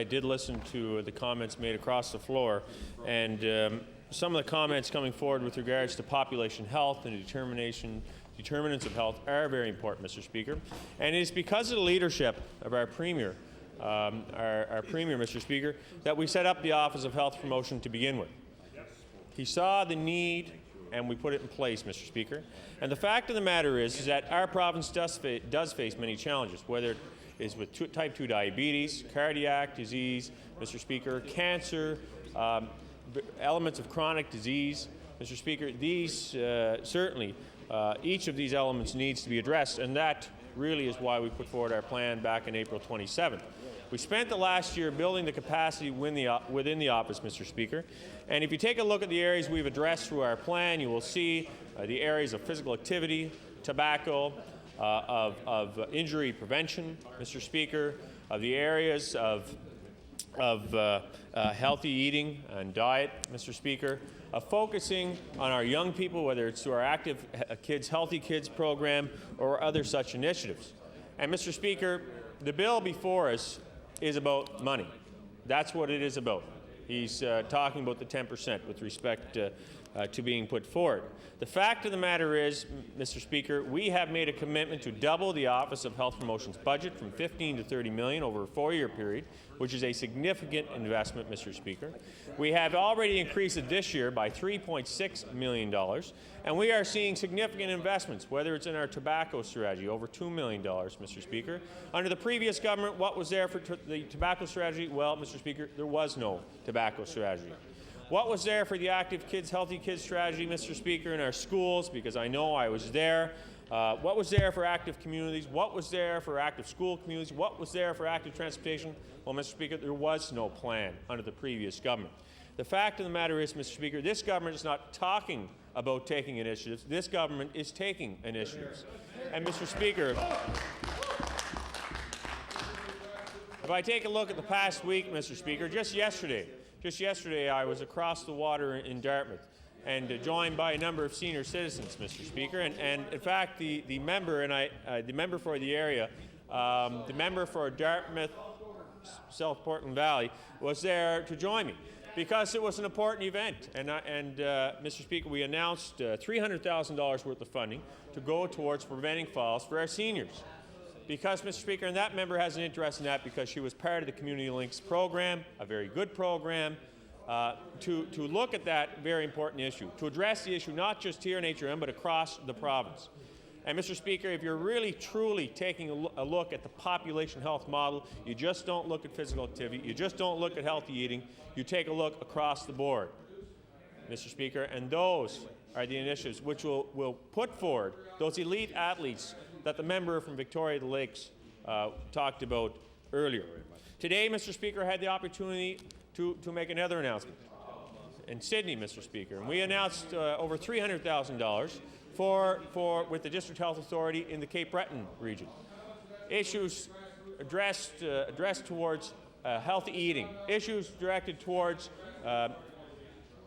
did listen to the comments made across the floor, and some of the comments coming forward with regards to population health and determinants of health are very important, Mr. Speaker. And it is because of the leadership of our Premier, our Premier, Mr. Speaker, that we set up the Office of Health Promotion to begin with. He saw the need, and we put it in place, Mr. Speaker. And the fact of the matter is that our province does face many challenges, whether it is with type 2 diabetes, cardiac disease, Mr. Speaker, cancer, elements of chronic disease. Mr. Speaker, these certainly, each of these elements needs to be addressed, and that really is why we put forward our plan back in April 27th. We spent the last year building the capacity within the office, Mr. Speaker, and if you take a look at the areas we've addressed through our plan, you will see the areas of physical activity, tobacco, of injury prevention, Mr. Speaker, of the areas of healthy eating and diet, Mr. Speaker, of focusing on our young people, whether it's through our Active Kids, Healthy Kids program or other such initiatives. And Mr. Speaker, the bill before us is about money. That's what it is about. He's talking about the 10% with respect to being put forward. The fact of the matter is, Mr. Speaker, we have made a commitment to double the Office of Health Promotion's budget from $15 to $30 million over a 4-year period, which is a significant investment, Mr. Speaker. We have already increased it this year by $3.6 million, and we are seeing significant investments, whether it's in our tobacco strategy, over $2 million, Mr. Speaker. Under the previous government, what was there for the tobacco strategy? Well, Mr. Speaker, there was no tobacco strategy. What was there for the Active Kids, Healthy Kids strategy, Mr. Speaker, in our schools? Because I know I was there. What was there for active communities? What was there for active school communities? What was there for active transportation? Well, Mr. Speaker, there was no plan under the previous government. The fact of the matter is, Mr. Speaker, this government is not talking about taking initiatives. This government is taking initiatives. And, Mr. Speaker, if I take a look at the past week, Mr. Speaker, just yesterday I was across the water in Dartmouth and joined by a number of senior citizens, Mr. Speaker, and in fact the member the member for the area, the member for Dartmouth, South Portland Valley, was there to join me because it was an important event. And Mr. Speaker, we announced $300,000 worth of funding to go towards preventing falls for our seniors. Because, Mr. Speaker, and that member has an interest in that because she was part of the Community Links program, a very good program, to look at that very important issue, to address the issue not just here in HRM but across the province. And, Mr. Speaker, if you're really truly taking a look at the population health model, you just don't look at physical activity, you just don't look at healthy eating, you take a look across the board, Mr. Speaker, and those are the initiatives which will put forward those elite athletes that the member from Victoria the Lakes talked about earlier. Today, Mr. Speaker, I had the opportunity to make another announcement in Sydney, Mr. Speaker, and we announced over $300,000 with the District Health Authority in the Cape Breton region. Issues addressed towards healthy eating, issues directed towards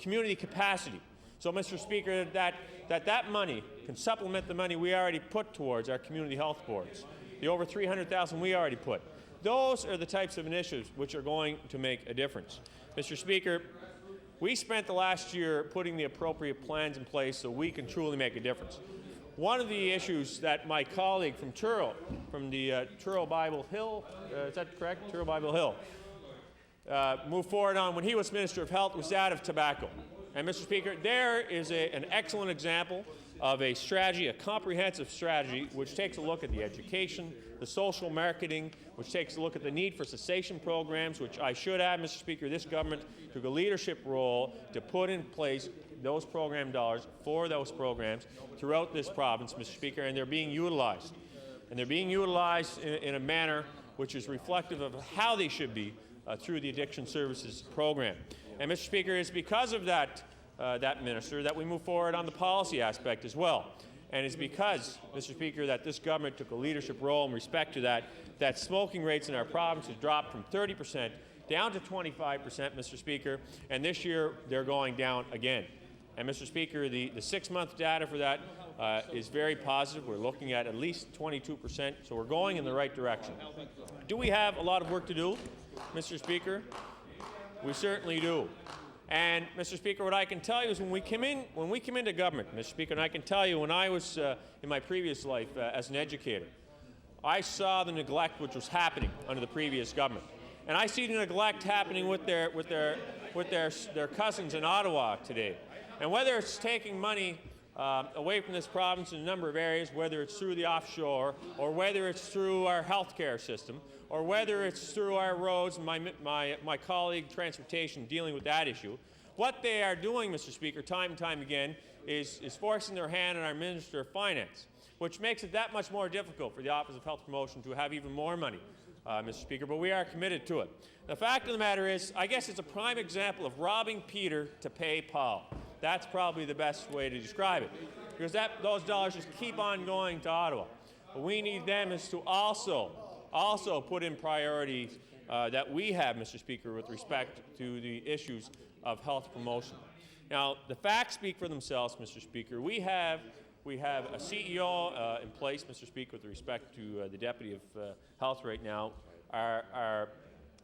community capacity. So, Mr. Speaker, that money can supplement the money we already put towards our community health boards, the over $300,000 we already put. Those are the types of initiatives which are going to make a difference. Mr. Speaker, we spent the last year putting the appropriate plans in place so we can truly make a difference. One of the issues that my colleague from Truro, from the Truro Bible Hill, is that correct? Truro Bible Hill, moved forward on when he was Minister of Health was that of tobacco. And, Mr. Speaker, there is an excellent example of a strategy, a comprehensive strategy, which takes a look at the education, the social marketing, which takes a look at the need for cessation programs, which I should add, Mr. Speaker, this government took a leadership role to put in place those program dollars for those programs throughout this province, Mr. Speaker, and they're being utilized. And they're being utilized in a manner which is reflective of how they should be through the Addiction Services Program. And, Mr. Speaker, it's because of that minister that we move forward on the policy aspect as well. And it's because, Mr. Speaker, that this government took a leadership role in respect to that smoking rates in our province has dropped from 30% down to 25%, Mr. Speaker, and this year they're going down again. And, Mr. Speaker, the 6-month data for that is very positive. We're looking at least 22%, so we're going in the right direction. Do we have a lot of work to do, Mr. Speaker? We certainly do. And, Mr. Speaker, what I can tell you is when we come into government, Mr. Speaker, and I can tell you when I was in my previous life as an educator, I saw the neglect which was happening under the previous government. And I see the neglect happening with their cousins in Ottawa today. And whether it's taking money away from this province in a number of areas, whether it's through the offshore, or whether it's through our healthcare system, or whether it's through our roads and my colleague transportation dealing with that issue, what they are doing, Mr. Speaker, time and time again, is forcing their hand on our Minister of Finance, which makes it that much more difficult for the Office of Health Promotion to have even more money, Mr. Speaker, but we are committed to it. The fact of the matter is, I guess it's a prime example of robbing Peter to pay Paul. That's probably the best way to describe it, because those dollars just keep on going to Ottawa. What we need them is to also put in priorities that we have, Mr. Speaker, with respect to the issues of health promotion. Now, the facts speak for themselves, Mr. Speaker. We have a CEO in place, Mr. Speaker, with respect to the Deputy of Health right now. Our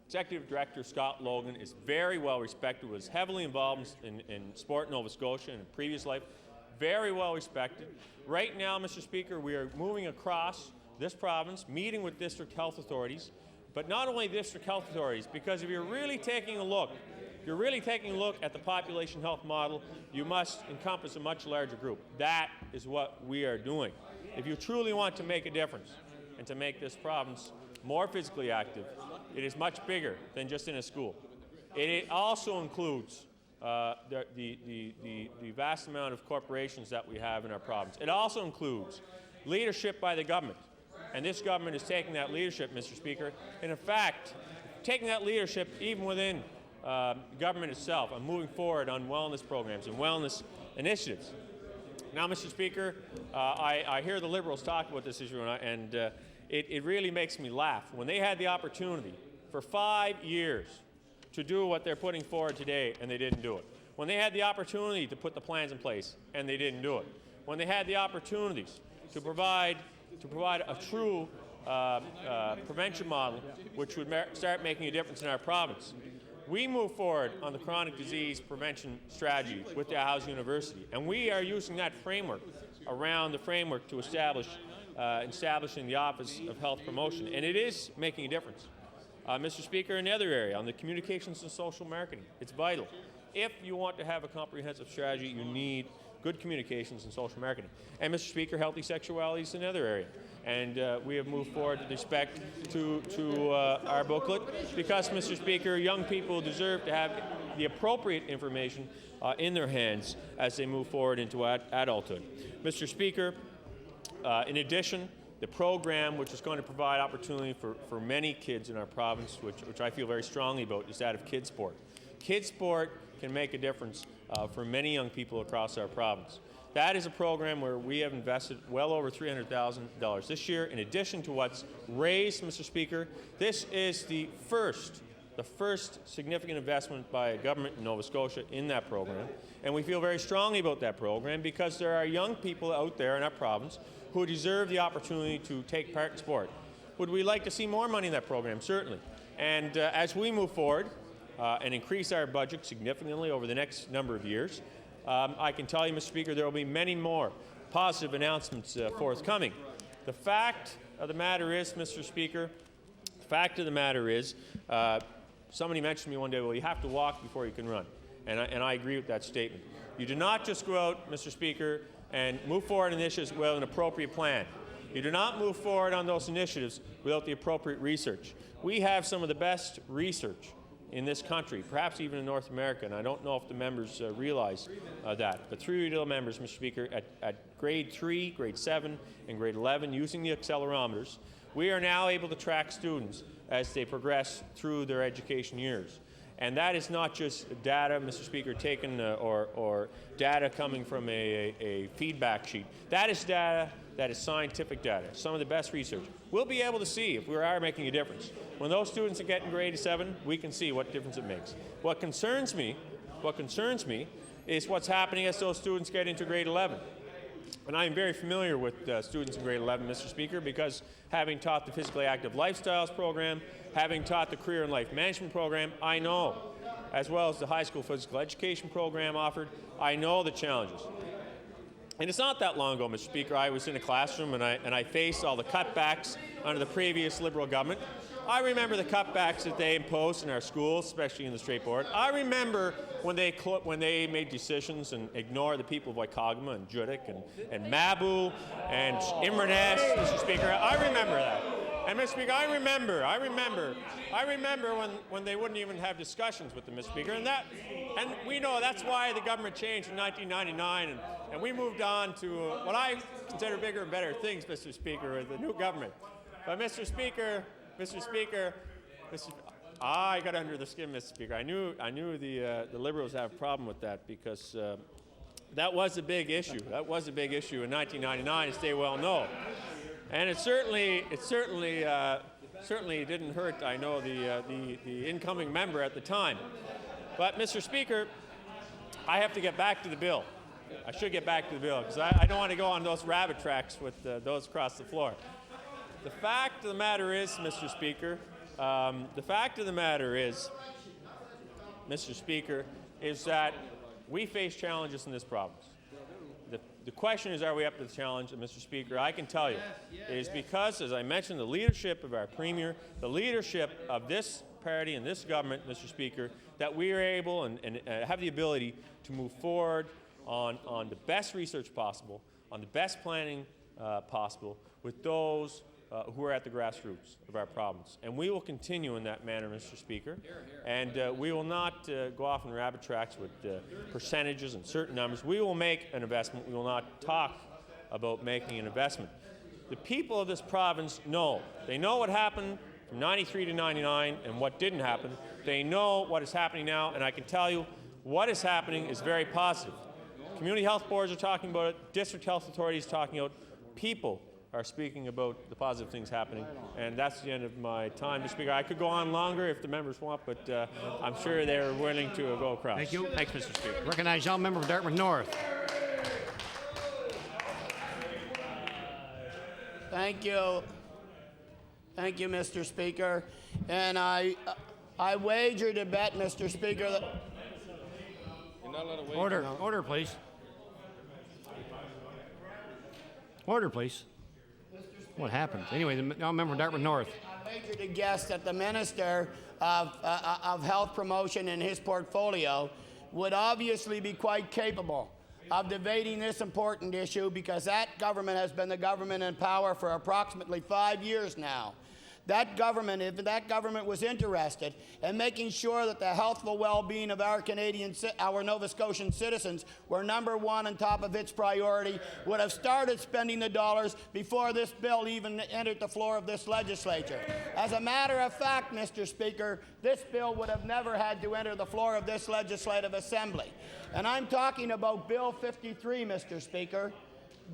Executive Director Scott Logan is very well respected, was heavily involved in sport in Nova Scotia in a previous life, very well respected. Right now, Mr. Speaker, we are moving across this province, meeting with district health authorities, but not only district health authorities, because if you're really taking a look at the population health model, you must encompass a much larger group. That is what we are doing. If you truly want to make a difference and to make this province more physically active, it is much bigger than just in a school. It also includes the vast amount of corporations that we have in our province. It also includes leadership by the government. And this government is taking that leadership, Mr. Speaker, and in fact, taking that leadership even within government itself and moving forward on wellness programs and wellness initiatives. Now, Mr. Speaker, I hear the Liberals talk about this issue, and it really makes me laugh. When they had the opportunity for 5 years to do what they're putting forward today, and they didn't do it. When they had the opportunity to put the plans in place, and they didn't do it. When they had the opportunities to provide a true prevention model which would start making a difference in our province. We move forward on the chronic disease prevention strategy with the Housing University, and we are using that framework around the framework to establishing the Office of Health Promotion, and it is making a difference. Mr. Speaker, another area, on the communications and social marketing, it's vital. If you want to have a comprehensive strategy, you need good communications and social marketing. And Mr. Speaker, healthy sexuality is another area. And we have moved forward with respect to our booklet because, Mr. Speaker, young people deserve to have the appropriate information in their hands as they move forward into adulthood. Mr. Speaker, in addition, the program which is going to provide opportunity for many kids in our province, which I feel very strongly about, is that of Kids Sport. Kids Sport can make a difference for many young people across our province. That is a program where we have invested well over $300,000 this year. In addition to what's raised, Mr. Speaker, this is the first significant investment by a government in Nova Scotia in that program. And we feel very strongly about that program because there are young people out there in our province who deserve the opportunity to take part in sport. Would we like to see more money in that program? Certainly. And as we move forward and increase our budget significantly over the next number of years, I can tell you, Mr. Speaker, there will be many more positive announcements forthcoming. The fact of the matter is, Mr. Speaker, somebody mentioned to me one day, well, you have to walk before you can run. And I agree with that statement. You do not just go out, Mr. Speaker, and move forward on initiatives without an appropriate plan. You do not move forward on those initiatives without the appropriate research. We have some of the best research in this country, perhaps even in North America, and I don't know if the members realize that. But 3 real members, Mr. Speaker, at grade 3, grade 7, and grade 11, using the accelerometers, we are now able to track students as they progress through their education years. And that is not just data, Mr. Speaker, taken or data coming from a feedback sheet. That is data that is scientific data, some of the best research. We'll be able to see if we are making a difference. When those students are getting grade 7, we can see what difference it makes. What concerns me is what's happening as those students get into grade 11. And I'm very familiar with students in grade 11, Mr. Speaker, because having taught the Physically Active Lifestyles program, having taught the Career and Life Management program, I know, as well as the high school physical education program offered, I know the challenges. And it's not that long ago, Mr. Speaker, I was in a classroom and I faced all the cutbacks under the previous Liberal government. I remember the cutbacks that they imposed in our schools, especially in the Straight Board. I remember when they made decisions and ignored the people of Waikagama and Judik and Mabu and Inverness, Mr. Speaker. I remember that. And Mr. Speaker, I remember when they wouldn't even have discussions with them, Mr. Speaker. And we know that's why the government changed in 1999 and we moved on to what I consider bigger and better things, Mr. Speaker, with the new government. But Mr. Speaker, I got under the skin, Mr. Speaker. I knew the Liberals have a problem with that because that was a big issue. That was a big issue in 1999, as they well know. And it certainly didn't hurt, I know, the incoming member at the time. But, Mr. Speaker, I have to get back to the bill. I should get back to the bill because I don't want to go on those rabbit tracks with those across the floor. The fact of the matter is, Mr. Speaker, The fact of the matter is, Mr. Speaker, is that we face challenges in this province. The question is, are we up to the challenge? And Mr. Speaker, I can tell you, it is because, as I mentioned, the leadership of our Premier, the leadership of this party and this government, Mr. Speaker, that we are able and have the ability to move forward on the best research possible, on the best planning possible with those who are at the grassroots of our province. And we will continue in that manner, Mr. Speaker. And we will not go off on rabbit tracks with percentages and certain numbers. We will make an investment. We will not talk about making an investment. The people of this province know. They know what happened from 93 to 99 and what didn't happen. They know what is happening now, and I can tell you what is happening is very positive. Community health boards are talking about it. District health authorities are talking about it. People are speaking about the positive things happening, and that's the end of my time, Mr. Speaker. I could go on longer if the members want, but I'm sure they're willing to go across. Thank you. Thanks, Mr. Speaker. Recognize the member of Dartmouth North. Thank you. Thank you, Mr. Speaker. And I wager to bet, Mr. Speaker, that... Order, please. Order, please. What happened? Anyway, the member of Dartmouth North. I wager to guess that the Minister of Health Promotion in his portfolio would obviously be quite capable of debating this important issue, because that government has been the government in power for approximately 5 years now. That government, if that government was interested in making sure that the healthful well-being of our Nova Scotian citizens were #1 on top of its priority, would have started spending the dollars before this bill even entered the floor of this legislature. As a matter of fact, Mr. Speaker, this bill would have never had to enter the floor of this legislative assembly. And I'm talking about Bill 53, Mr. Speaker.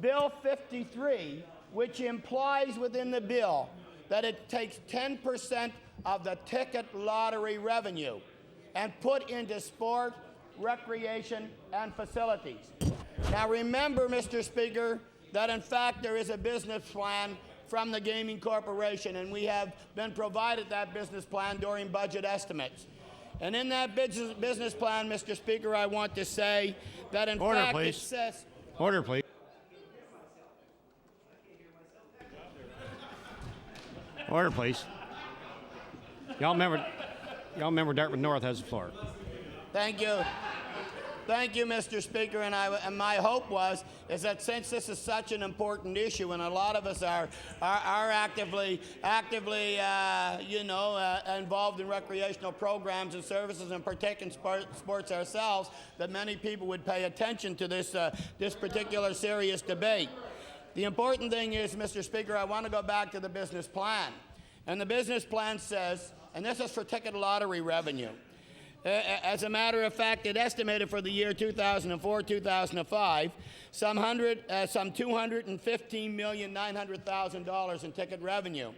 Bill 53, which implies within the bill that it takes 10% of the ticket lottery revenue and put into sport, recreation, and facilities. Now remember, Mr. Speaker, that in fact there is a business plan from the Gaming Corporation, and we have been provided that business plan during budget estimates. And in that business plan, Mr. Speaker, I want to say that in fact it says... Order, please. Order, please. Y'all member Dartmouth North has the floor. Thank you. Thank you, Mr. Speaker. And my hope is that since this is such an important issue, and a lot of us are actively involved in recreational programs and services and partake in sports ourselves, that many people would pay attention to this particular serious debate. The important thing is, Mr. Speaker, I want to go back to the business plan. And the business plan says, and this is for ticket lottery revenue, as a matter of fact, it estimated for the year 2004-2005 some $215,900,000 in ticket revenue.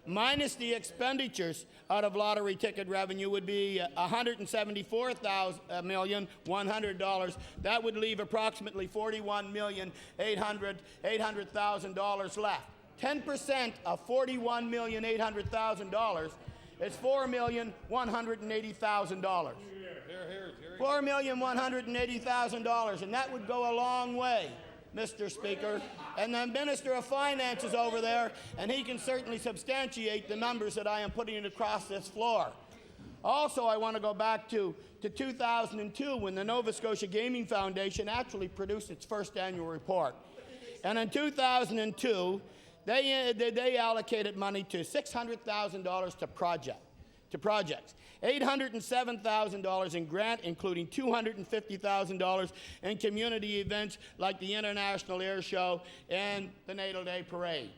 Minus the expenditures out of lottery ticket revenue would be $174,100,000. That would leave approximately $41,800,000 left. 10% of $41,800,000 is $4,180,000. $4,180,000, and that would go a long way, Mr. Speaker. And the Minister of Finance is over there, and he can certainly substantiate the numbers that I am putting across this floor. Also, I want to go back to 2002, when the Nova Scotia Gaming Foundation actually produced its first annual report. And in 2002, they allocated money to $600,000 to projects, $807,000 in grant, including $250,000 in community events like the International Air Show and the Natal Day Parade.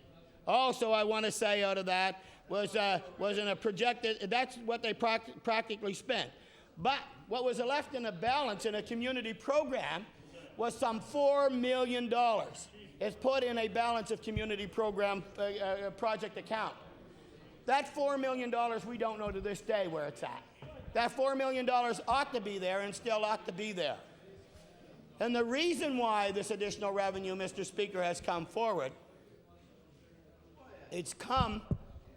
Also, I want to say out of that was in a projected, that's what they practically spent. But what was left in a balance in a community program was some $4 million. It's put in a balance of community program project account. That $4 million, we don't know to this day where it's at. That $4 million ought to be there and still ought to be there. And the reason why this additional revenue, Mr. Speaker, has come forward, it's come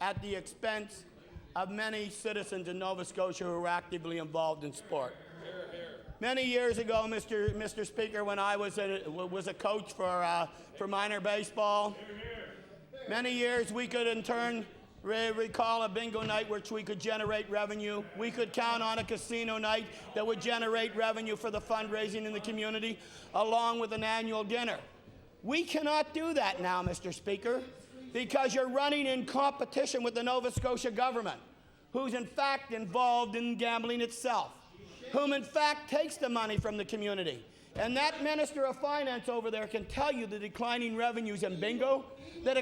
at the expense of many citizens in Nova Scotia who are actively involved in sport. Many years ago, Mr. Speaker, when I was a coach for minor baseball, many years we could in turn recall a bingo night which we could generate revenue. We could count on a casino night that would generate revenue for the fundraising in the community, along with an annual dinner. We cannot do that now, Mr. Speaker, because you're running in competition with the Nova Scotia government, who's in fact involved in gambling itself, whom in fact takes the money from the community. And that Minister of Finance over there can tell you the declining revenues in bingo, the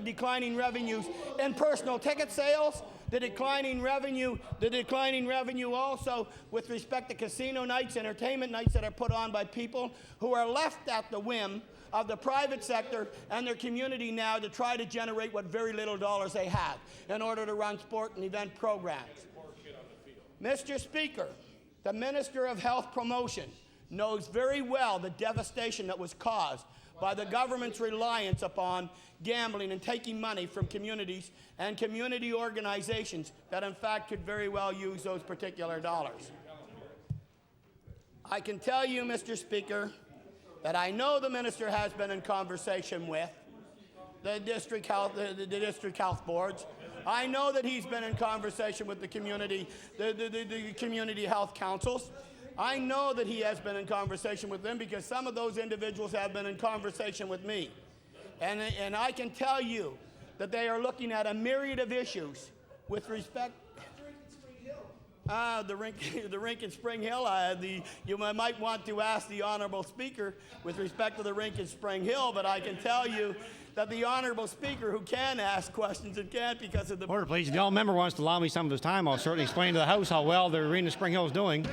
declining revenues in personal ticket sales, the declining revenue also with respect to casino nights, entertainment nights that are put on by people who are left at the whim of the private sector and their community now to try to generate what very little dollars they have in order to run sport and event programs. Mr. Speaker, the Minister of Health Promotion knows very well the devastation that was caused by the government's reliance upon gambling and taking money from communities and community organizations that in fact could very well use those particular dollars. I can tell you, Mr. Speaker, that I know the minister has been in conversation with the district health boards. I know that he's been in conversation with the community health councils. I know that he has been in conversation with them because some of those individuals have been in conversation with me. And I can tell you that they are looking at a myriad of issues with respect. The rink in Spring Hill. You might want to ask the Honourable Speaker with respect to the rink in Spring Hill, but I can tell you that the Honourable Speaker, who can ask questions and can't because of the... Order, please. If the Honourable Member wants to allow me some of his time, I'll certainly explain to the House how well the arena Spring Hill is doing.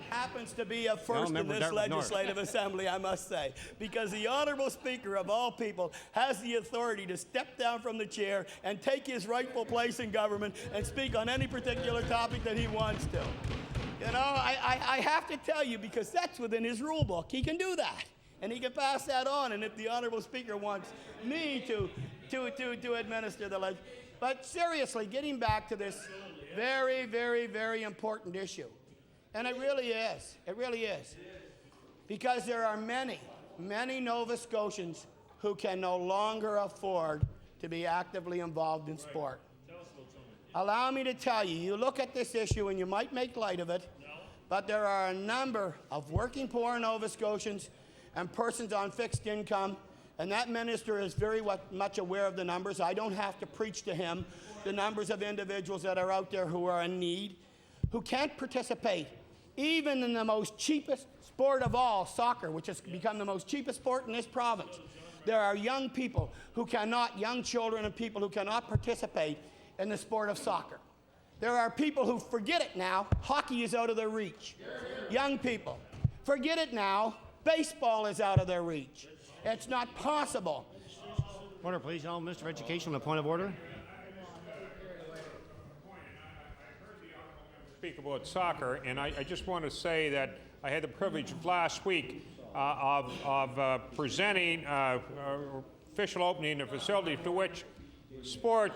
Happens to be a first in this legislative assembly, I must say, because the Honourable Speaker of all people has the authority to step down from the chair and take his rightful place in government and speak on any particular topic that he wants to. You know, I have to tell you, because that's within his rule book. He can do that, and he can pass that on, and if the Honourable Speaker wants me to administer the legislation. But seriously, getting back to this very, very, very important issue. And it really is, because there are many, many Nova Scotians who can no longer afford to be actively involved in sport. Allow me to tell you, you look at this issue and you might make light of it, but there are a number of working poor Nova Scotians and persons on fixed income, and that minister is very much aware of the numbers. I don't have to preach to him the numbers of individuals that are out there who are in need, who can't participate even in the most cheapest sport of all, soccer, which has become the most cheapest sport in this province. There are young people who cannot, young children and people who cannot participate in the sport of soccer. There are people who forget it now, hockey is out of their reach. Young people, forget it now, baseball is out of their reach. It's not possible. Order, please. Now, Mr. Education, on a point of order. Speak about soccer, and I just want to say that I had the privilege last week of presenting official opening a facility to which sport,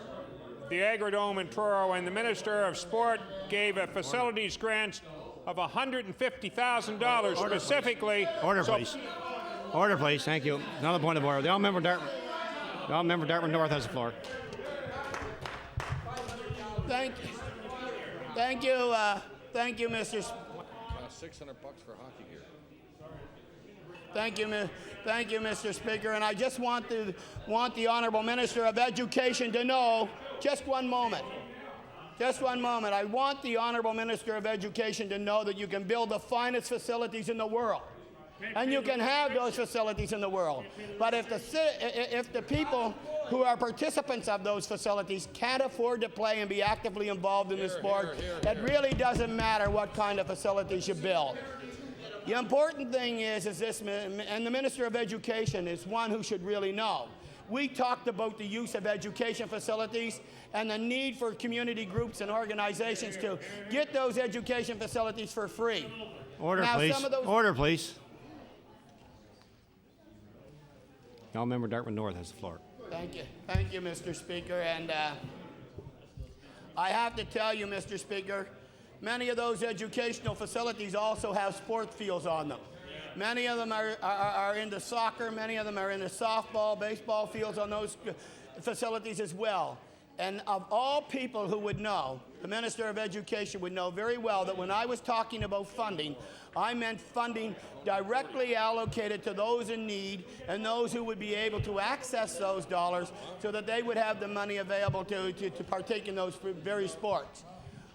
the Agrodome in Truro, and the Minister of Sport gave a facilities grant of $150,000 specifically. Order, please. Order, please. Thank you. Another point of order. The Honourable Member Dartmouth North has the floor. Thank you, Mr. $600 for hockey gear. Thank you, Mr. Speaker. And I just want the Honourable Minister of Education to know, just one moment. I want the Honourable Minister of Education to know that you can build the finest facilities in the world. And you can have those facilities in the world. But if the people who are participants of those facilities can't afford to play and be actively involved in the sport, it really doesn't matter what kind of facilities you build. The important thing is this, and the Minister of Education is one who should really know. We talked about the use of education facilities and the need for community groups and organizations to get those education facilities for free. Order, please. Order, please. Now, Member Dartmouth North has the floor. Thank you, Mr. Speaker. And I have to tell you, Mr. Speaker, many of those educational facilities also have sports fields on them. Many of them are into soccer. Many of them are into softball, baseball fields on those facilities as well. And of all people who would know, the Minister of Education would know very well that when I was talking about funding, I meant funding directly allocated to those in need and those who would be able to access those dollars so that they would have the money available to partake in those very sports.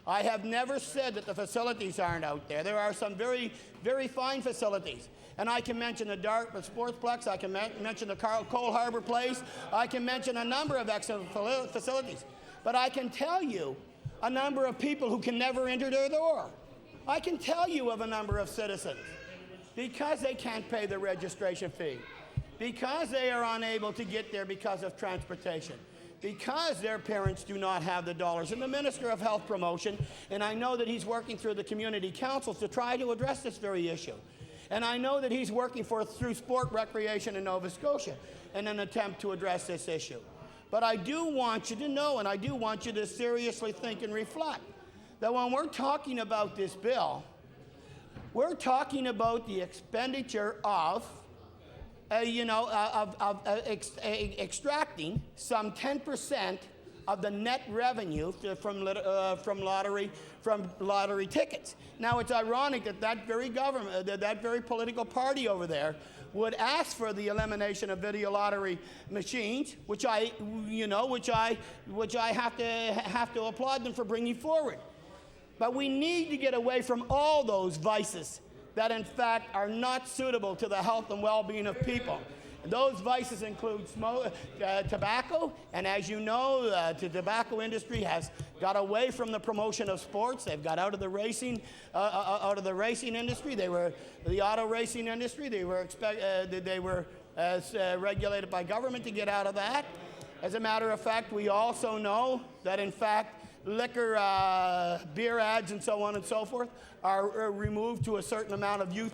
I have never said that the facilities aren't out there. There are some very, very fine facilities. And I can mention the Dartmouth Sportsplex, I can mention the Cole Harbour Place, I can mention a number of excellent facilities. But I can tell you a number of people who can never enter their door. I can tell you of a number of citizens because they can't pay the registration fee, because they are unable to get there because of transportation, because their parents do not have the dollars. And the Minister of Health Promotion, and I know that he's working through the community councils to try to address this very issue. And I know that he's working through sport recreation in Nova Scotia in an attempt to address this issue. But I do want you to know, and I do want you to seriously think and reflect, that when we're talking about this bill, we're talking about the expenditure of extracting some 10% of the net revenue from lottery tickets. Now, it's ironic that that very government, that very political party over there, would ask for the elimination of video lottery machines, which I have to applaud them for bringing forward. But we need to get away from all those vices that, in fact, are not suitable to the health and well-being of people. And those vices include tobacco, and as you know, the tobacco industry has got away from the promotion of sports. They've got out of the racing, industry. They were the auto racing industry. They were regulated by government to get out of that. As a matter of fact, we also know that, in fact, liquor, beer ads, and so on and so forth are removed to a certain amount of youth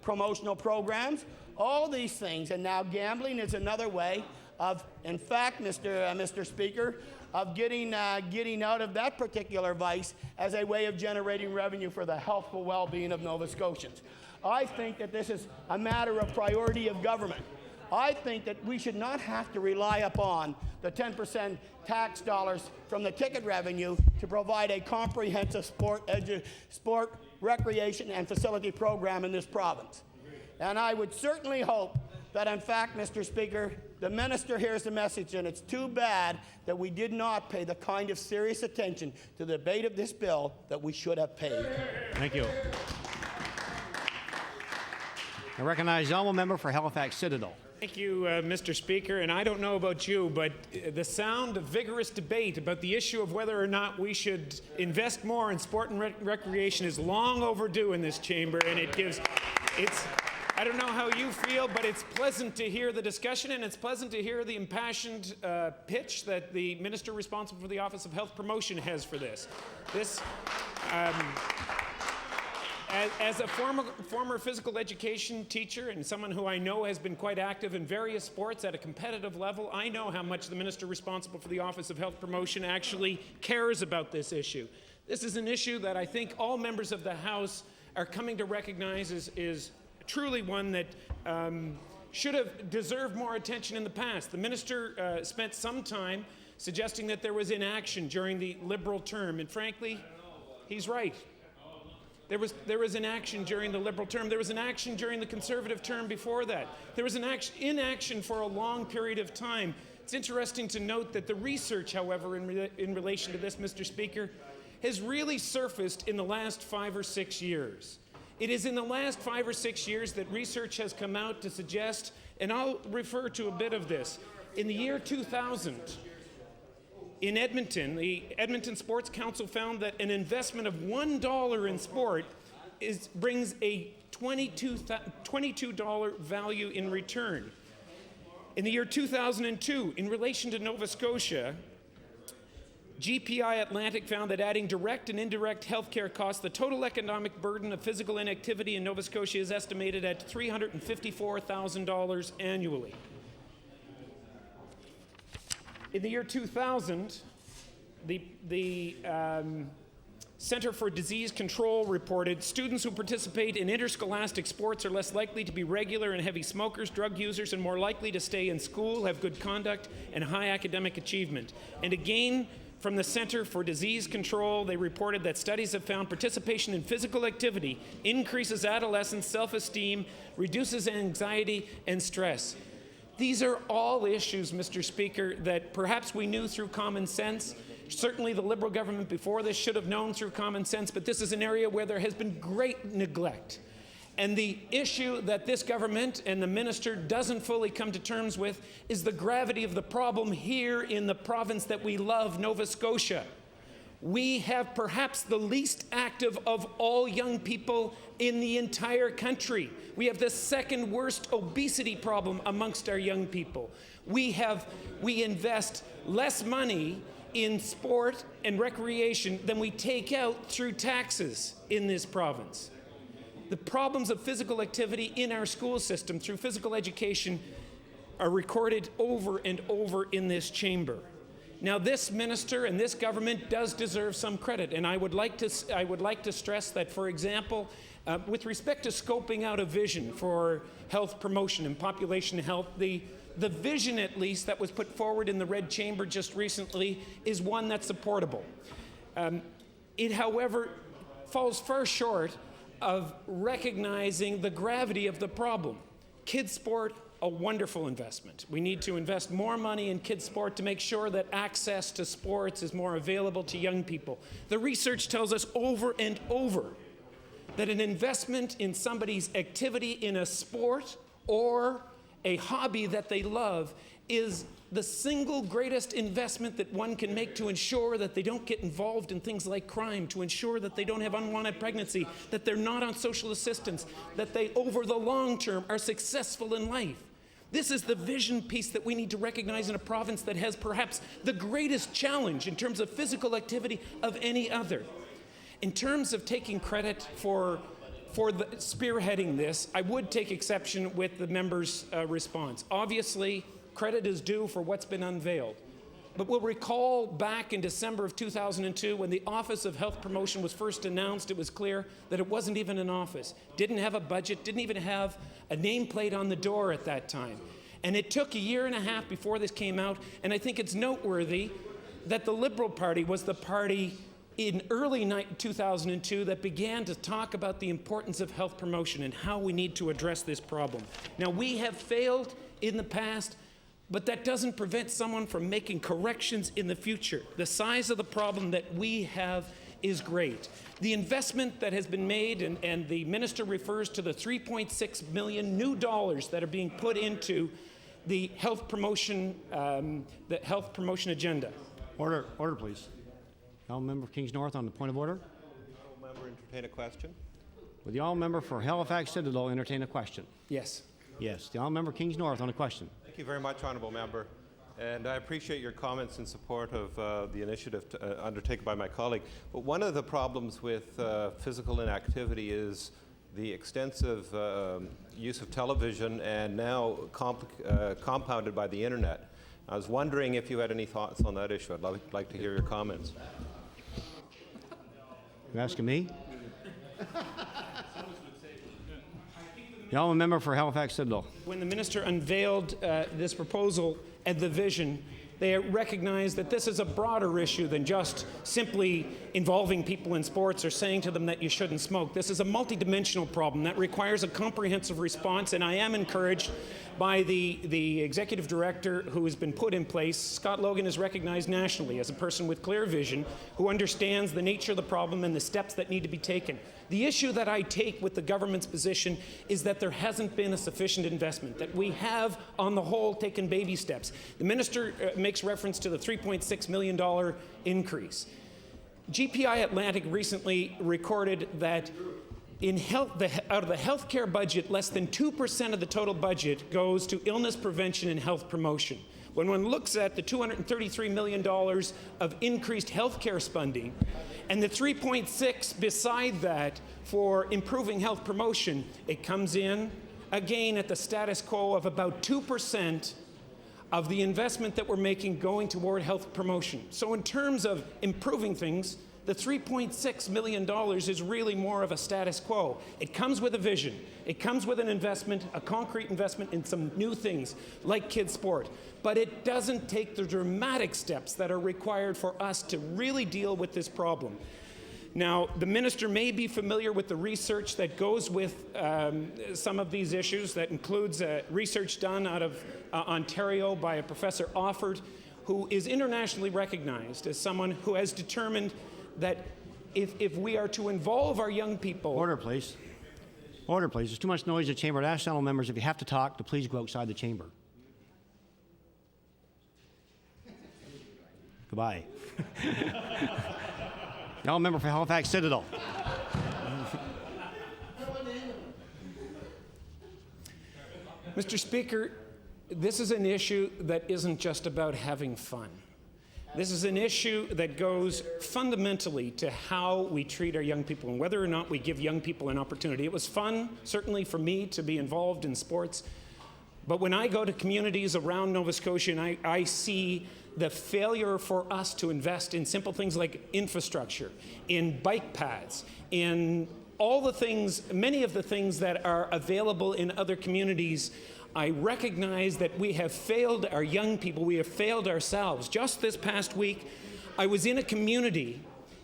promotional programs. All these things, and now gambling is another way of, in fact, Mr. Speaker, of getting out of that particular vice as a way of generating revenue for the healthful well-being of Nova Scotians. I think that this is a matter of priority of government. I think that we should not have to rely upon the 10% tax dollars from the ticket revenue to provide a comprehensive sport, recreation, and facility program in this province. And I would certainly hope that, in fact, Mr. Speaker, the minister hears the message, and it's too bad that we did not pay the kind of serious attention to the debate of this bill that we should have paid. Thank you. I recognize the honourable member for Halifax Citadel. Thank you, Mr. Speaker. And I don't know about you, but the sound of vigorous debate about the issue of whether or not we should invest more in sport and recreation is long overdue in this chamber, and I don't know how you feel, but it's pleasant to hear the discussion, and it's pleasant to hear the impassioned pitch that the minister responsible for the Office of Health Promotion has for this. As a former physical education teacher and someone who I know has been quite active in various sports at a competitive level, I know how much the minister responsible for the Office of Health Promotion actually cares about this issue. This is an issue that I think all members of the House are coming to recognize is truly one that should have deserved more attention in the past. The minister spent some time suggesting that there was inaction during the Liberal term, and frankly, he's right. There was inaction during the Liberal term. There was inaction during the Conservative term before that. There was inaction for a long period of time. It's interesting to note that the research, however, in relation to this, Mr. Speaker, has really surfaced in the last 5 or 6 years. It is in the last 5 or 6 years that research has come out to suggest, and I'll refer to a bit of this. In the year 2000, in Edmonton, the Edmonton Sports Council found that an investment of $1 in sport brings a $22 value in return. In the year 2002, in relation to Nova Scotia, GPI Atlantic found that adding direct and indirect healthcare costs, the total economic burden of physical inactivity in Nova Scotia is estimated at $354,000 annually. In the year 2000, the Center for Disease Control reported students who participate in interscholastic sports are less likely to be regular and heavy smokers, drug users, and more likely to stay in school, have good conduct, and high academic achievement. And again, from the Center for Disease Control, they reported that studies have found participation in physical activity increases adolescent self-esteem, reduces anxiety and stress. These are all issues, Mr. Speaker, that perhaps we knew through common sense. Certainly the Liberal government before this should have known through common sense, but this is an area where there has been great neglect. And the issue that this government and the minister doesn't fully come to terms with is the gravity of the problem here in the province that we love, Nova Scotia. We have perhaps the least active of all young people in the entire country. We have the second worst obesity problem amongst our young people. We invest less money in sport and recreation than we take out through taxes in this province. The problems of physical activity in our school system through physical education are recorded over and over in this chamber. Now, this minister and this government does deserve some credit, and I would like to stress that, for example, with respect to scoping out a vision for health promotion and population health, the vision, at least, that was put forward in the Red Chamber just recently is one that's supportable. It, however, falls far short of recognizing the gravity of the problem. Kids sport, a wonderful investment. We need to invest more money in kids sport to make sure that access to sports is more available to young people. The research tells us over and over that an investment in somebody's activity in a sport or a hobby that they love is the single greatest investment that one can make to ensure that they don't get involved in things like crime, to ensure that they don't have unwanted pregnancy, that they're not on social assistance, that they, over the long term, are successful in life. This is the vision piece that we need to recognize in a province that has perhaps the greatest challenge in terms of physical activity of any other. In terms of taking credit for spearheading this, I would take exception with the member's response. Obviously, credit is due for what's been unveiled. But we'll recall back in December of 2002 when the Office of Health Promotion was first announced, it was clear that it wasn't even an office, didn't have a budget, didn't even have a nameplate on the door at that time. And it took a year and a half before this came out, and I think it's noteworthy that the Liberal Party was the party in early 2002 that began to talk about the importance of health promotion and how we need to address this problem. Now, we have failed in the past, but that doesn't prevent someone from making corrections in the future. The size of the problem that we have is great. The investment that has been made, and the minister refers to the $3.6 million new dollars that are being put into the health promotion agenda. Order, please. Honourable Member for Kings North on the point of order. Honourable Member entertain a question. Would the Honourable Member for Halifax Citadel entertain a question? Yes. Yes. The Honourable Member Kings North on a question. Thank you very much, Honourable Member. And I appreciate your comments in support of the initiative undertaken by my colleague. But one of the problems with physical inactivity is the extensive use of television and now compounded by the internet. I was wondering if you had any thoughts on that issue. I'd like to hear your comments. You're asking me? The Honourable Member for Halifax Citadel. When the minister unveiled this proposal and the vision, they recognized that this is a broader issue than just simply involving people in sports or saying to them that you shouldn't smoke. This is a multidimensional problem that requires a comprehensive response, and I am encouraged by the executive director who has been put in place. Scott Logan is recognized nationally as a person with clear vision who understands the nature of the problem and the steps that need to be taken. The issue that I take with the government's position is that there hasn't been a sufficient investment, that we have, on the whole, taken baby steps. The minister makes reference to the $3.6 million increase. GPI Atlantic recently recorded that out of the healthcare budget, less than 2% of the total budget goes to illness prevention and health promotion. When one looks at the $233 million of increased healthcare spending and the 3.6 beside that for improving health promotion, it comes in again at the status quo of about 2% of the investment that we're making going toward health promotion. So in terms of improving things, the $3.6 million is really more of a status quo. It comes with a vision. It comes with an investment, a concrete investment in some new things like kids sport. But it doesn't take the dramatic steps that are required for us to really deal with this problem. Now, the minister may be familiar with the research that goes with some of these issues. That includes research done out of Ontario by a Professor Offord, who is internationally recognized as someone who has determined that if we are to involve our young people... Order, please. Order, please. There's too much noise in the chamber. I'd ask fellow members, if you have to talk, to please go outside the chamber. Goodbye. Y'all member for Halifax Citadel. Mr. Speaker, this is an issue that isn't just about having fun. This is an issue that goes fundamentally to how we treat our young people and whether or not we give young people an opportunity. It was fun, certainly for me, to be involved in sports. But when I go to communities around Nova Scotia and I see the failure for us to invest in simple things like infrastructure, in bike paths, in all the things, many of the things that are available in other communities, I recognize that we have failed our young people, we have failed ourselves. Just this past week, I was in a community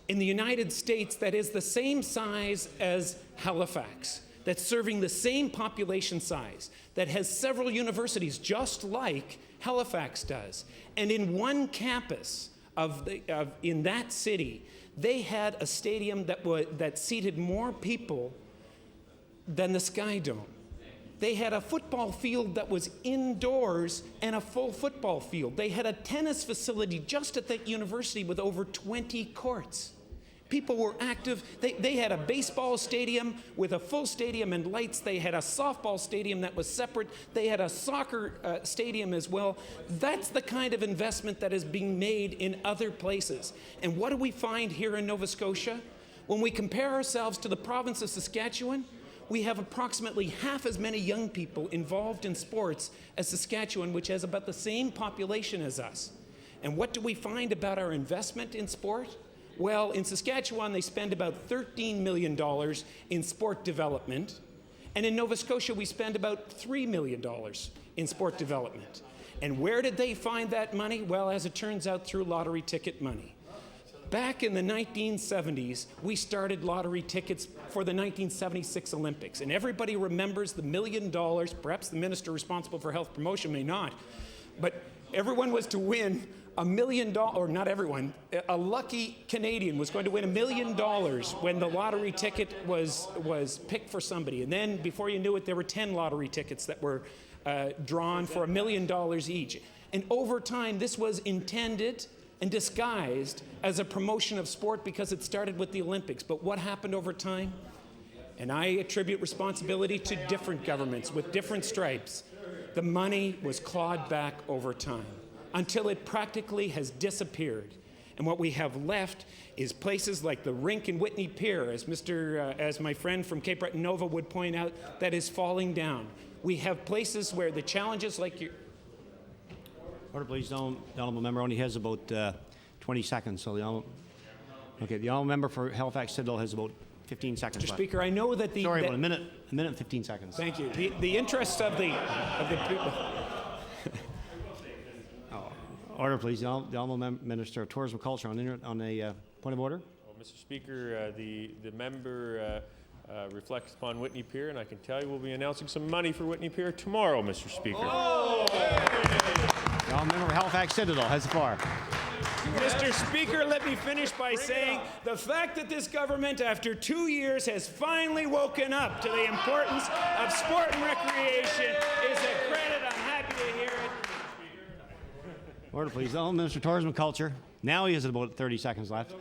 in the United States that is the same size as Halifax, that's serving the same population size, that has several universities just like Halifax does. And in one campus in that city, they had a stadium that seated more people than the Sky Dome. They had a football field that was indoors and a full football field. They had a tennis facility just at that university with over 20 courts. People were active. They had a baseball stadium with a full stadium and lights. They had a softball stadium that was separate. They had a soccer stadium as well. That's the kind of investment that is being made in other places. And what do we find here in Nova Scotia? When we compare ourselves to the province of Saskatchewan, we have approximately half as many young people involved in sports as Saskatchewan, which has about the same population as us. And what do we find about our investment in sport? Well, in Saskatchewan, they spend about $13 million in sport development. And in Nova Scotia, we spend about $3 million in sport development. And where did they find that money? Well, as it turns out, through lottery ticket money. Back in the 1970s, we started lottery tickets for the 1976 Olympics. And everybody remembers the $1 million, perhaps the minister responsible for health promotion may not, but everyone was to win $1 million, or not everyone, a lucky Canadian was going to win $1 million when the lottery ticket was picked for somebody. And then, before you knew it, there were 10 lottery tickets that were drawn for $1 million each. And over time, this was intended and disguised as a promotion of sport because it started with the Olympics. But what happened over time? And I attribute responsibility to different governments with different stripes. The money was clawed back over time until it practically has disappeared. And what we have left is places like the rink in Whitney Pier, as my friend from Cape Breton Nova would point out, that is falling down. We have places where the challenges like your... Order, please. The honourable member only has about 20 seconds. So the honourable member for Halifax Citadel has about 15 seconds Mr. left. Speaker, I know that Sorry, about a minute and 15 seconds. Thank you. The interests of the people... Order, please. The honourable Minister of Tourism and Culture on a point of order. Well, Mr. Speaker, the member reflects upon Whitney Pier, and I can tell you we'll be announcing some money for Whitney Pier tomorrow, Mr. Speaker. Oh! The honourable member of Halifax Citadel has the floor. Mr. Speaker, let me finish by saying the fact that this government, after 2 years, has finally woken up to the importance of sport and recreation is a credit. I'm happy to hear it. Order, please. The honourable Minister of Tourism and Culture. Now he has about 30 seconds left. The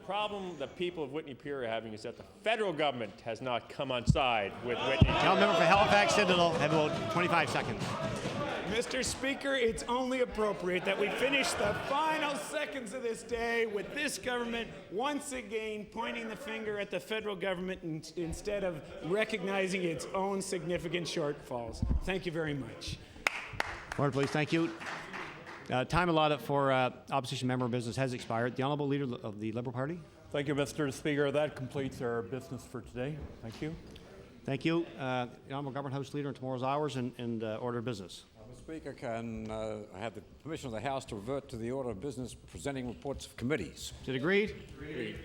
problem the people of Whitney Pier are having is that the federal government has not come on side with Whitney Pier. The honourable member for Halifax Citadel have about 25 seconds. Mr. Speaker, it's only appropriate that we finish the final seconds of this day with this government once again pointing the finger at the federal government instead of recognizing its own significant shortfalls. Thank you very much. Order, please. Thank you. Time allotted for opposition member business has expired. The Honourable Leader of the Liberal Party. Thank you, Mr. Speaker. That completes our business for today. Thank you. Thank you. The Honourable Government House Leader in tomorrow's hours and order of business. Mr. Speaker, can I have the permission of the House to revert to the order of business presenting reports of committees? Is it agreed? Agreed.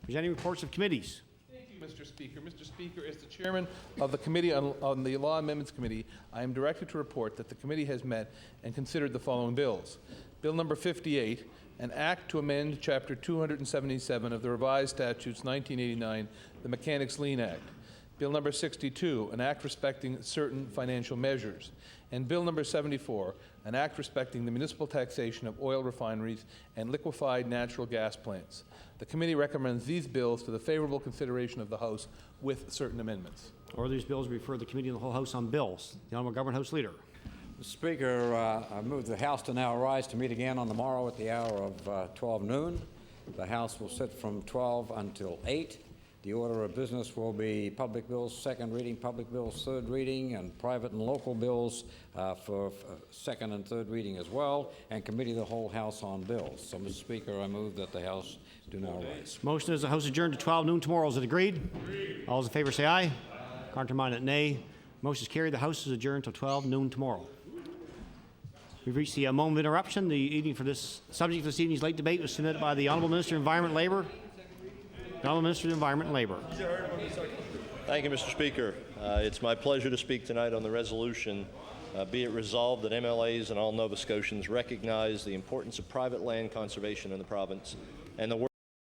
Presenting reports of committees. Thank you, Mr. Speaker. Mr. Speaker, as the chairman of the Committee on the Law Amendments Committee, I am directed to report that the committee has met and considered the following bills. Bill number 58, an act to amend Chapter 277 of the Revised Statutes 1989, the Mechanics' Lien Act. Bill number 62, an act respecting certain financial measures. And Bill number 74, an act respecting the municipal taxation of oil refineries and liquefied natural gas plants. The committee recommends these bills to the favorable consideration of the House with certain amendments. Order these bills refer to the Committee of the Whole House on Bills. The Honourable Government House Leader. Mr. Speaker, I move the House to now rise to meet again on the morrow at the hour of 12 noon. The House will sit from 12 until 8. The order of business will be public bills, second reading, public bills, third reading, and private and local bills for second and third reading as well, and Committee of the Whole House on Bills. So, Mr. Speaker, I move that the House do now rise. Motion is the House adjourned to 12 noon tomorrow. Is it agreed? Agreed. All those in favor say aye. Aye. Contraminded, nay. Motion is carried. The House is adjourned till 12 noon tomorrow. We've reached the moment of interruption. The evening for this subject for this evening's late debate was submitted by the Honourable Minister of Environment and Labour. The Honourable Minister of Environment and Labour. Thank you, Mr. Speaker. It's my pleasure to speak tonight on the resolution. Be it resolved that MLAs and all Nova Scotians recognize the importance of private land conservation in the province and the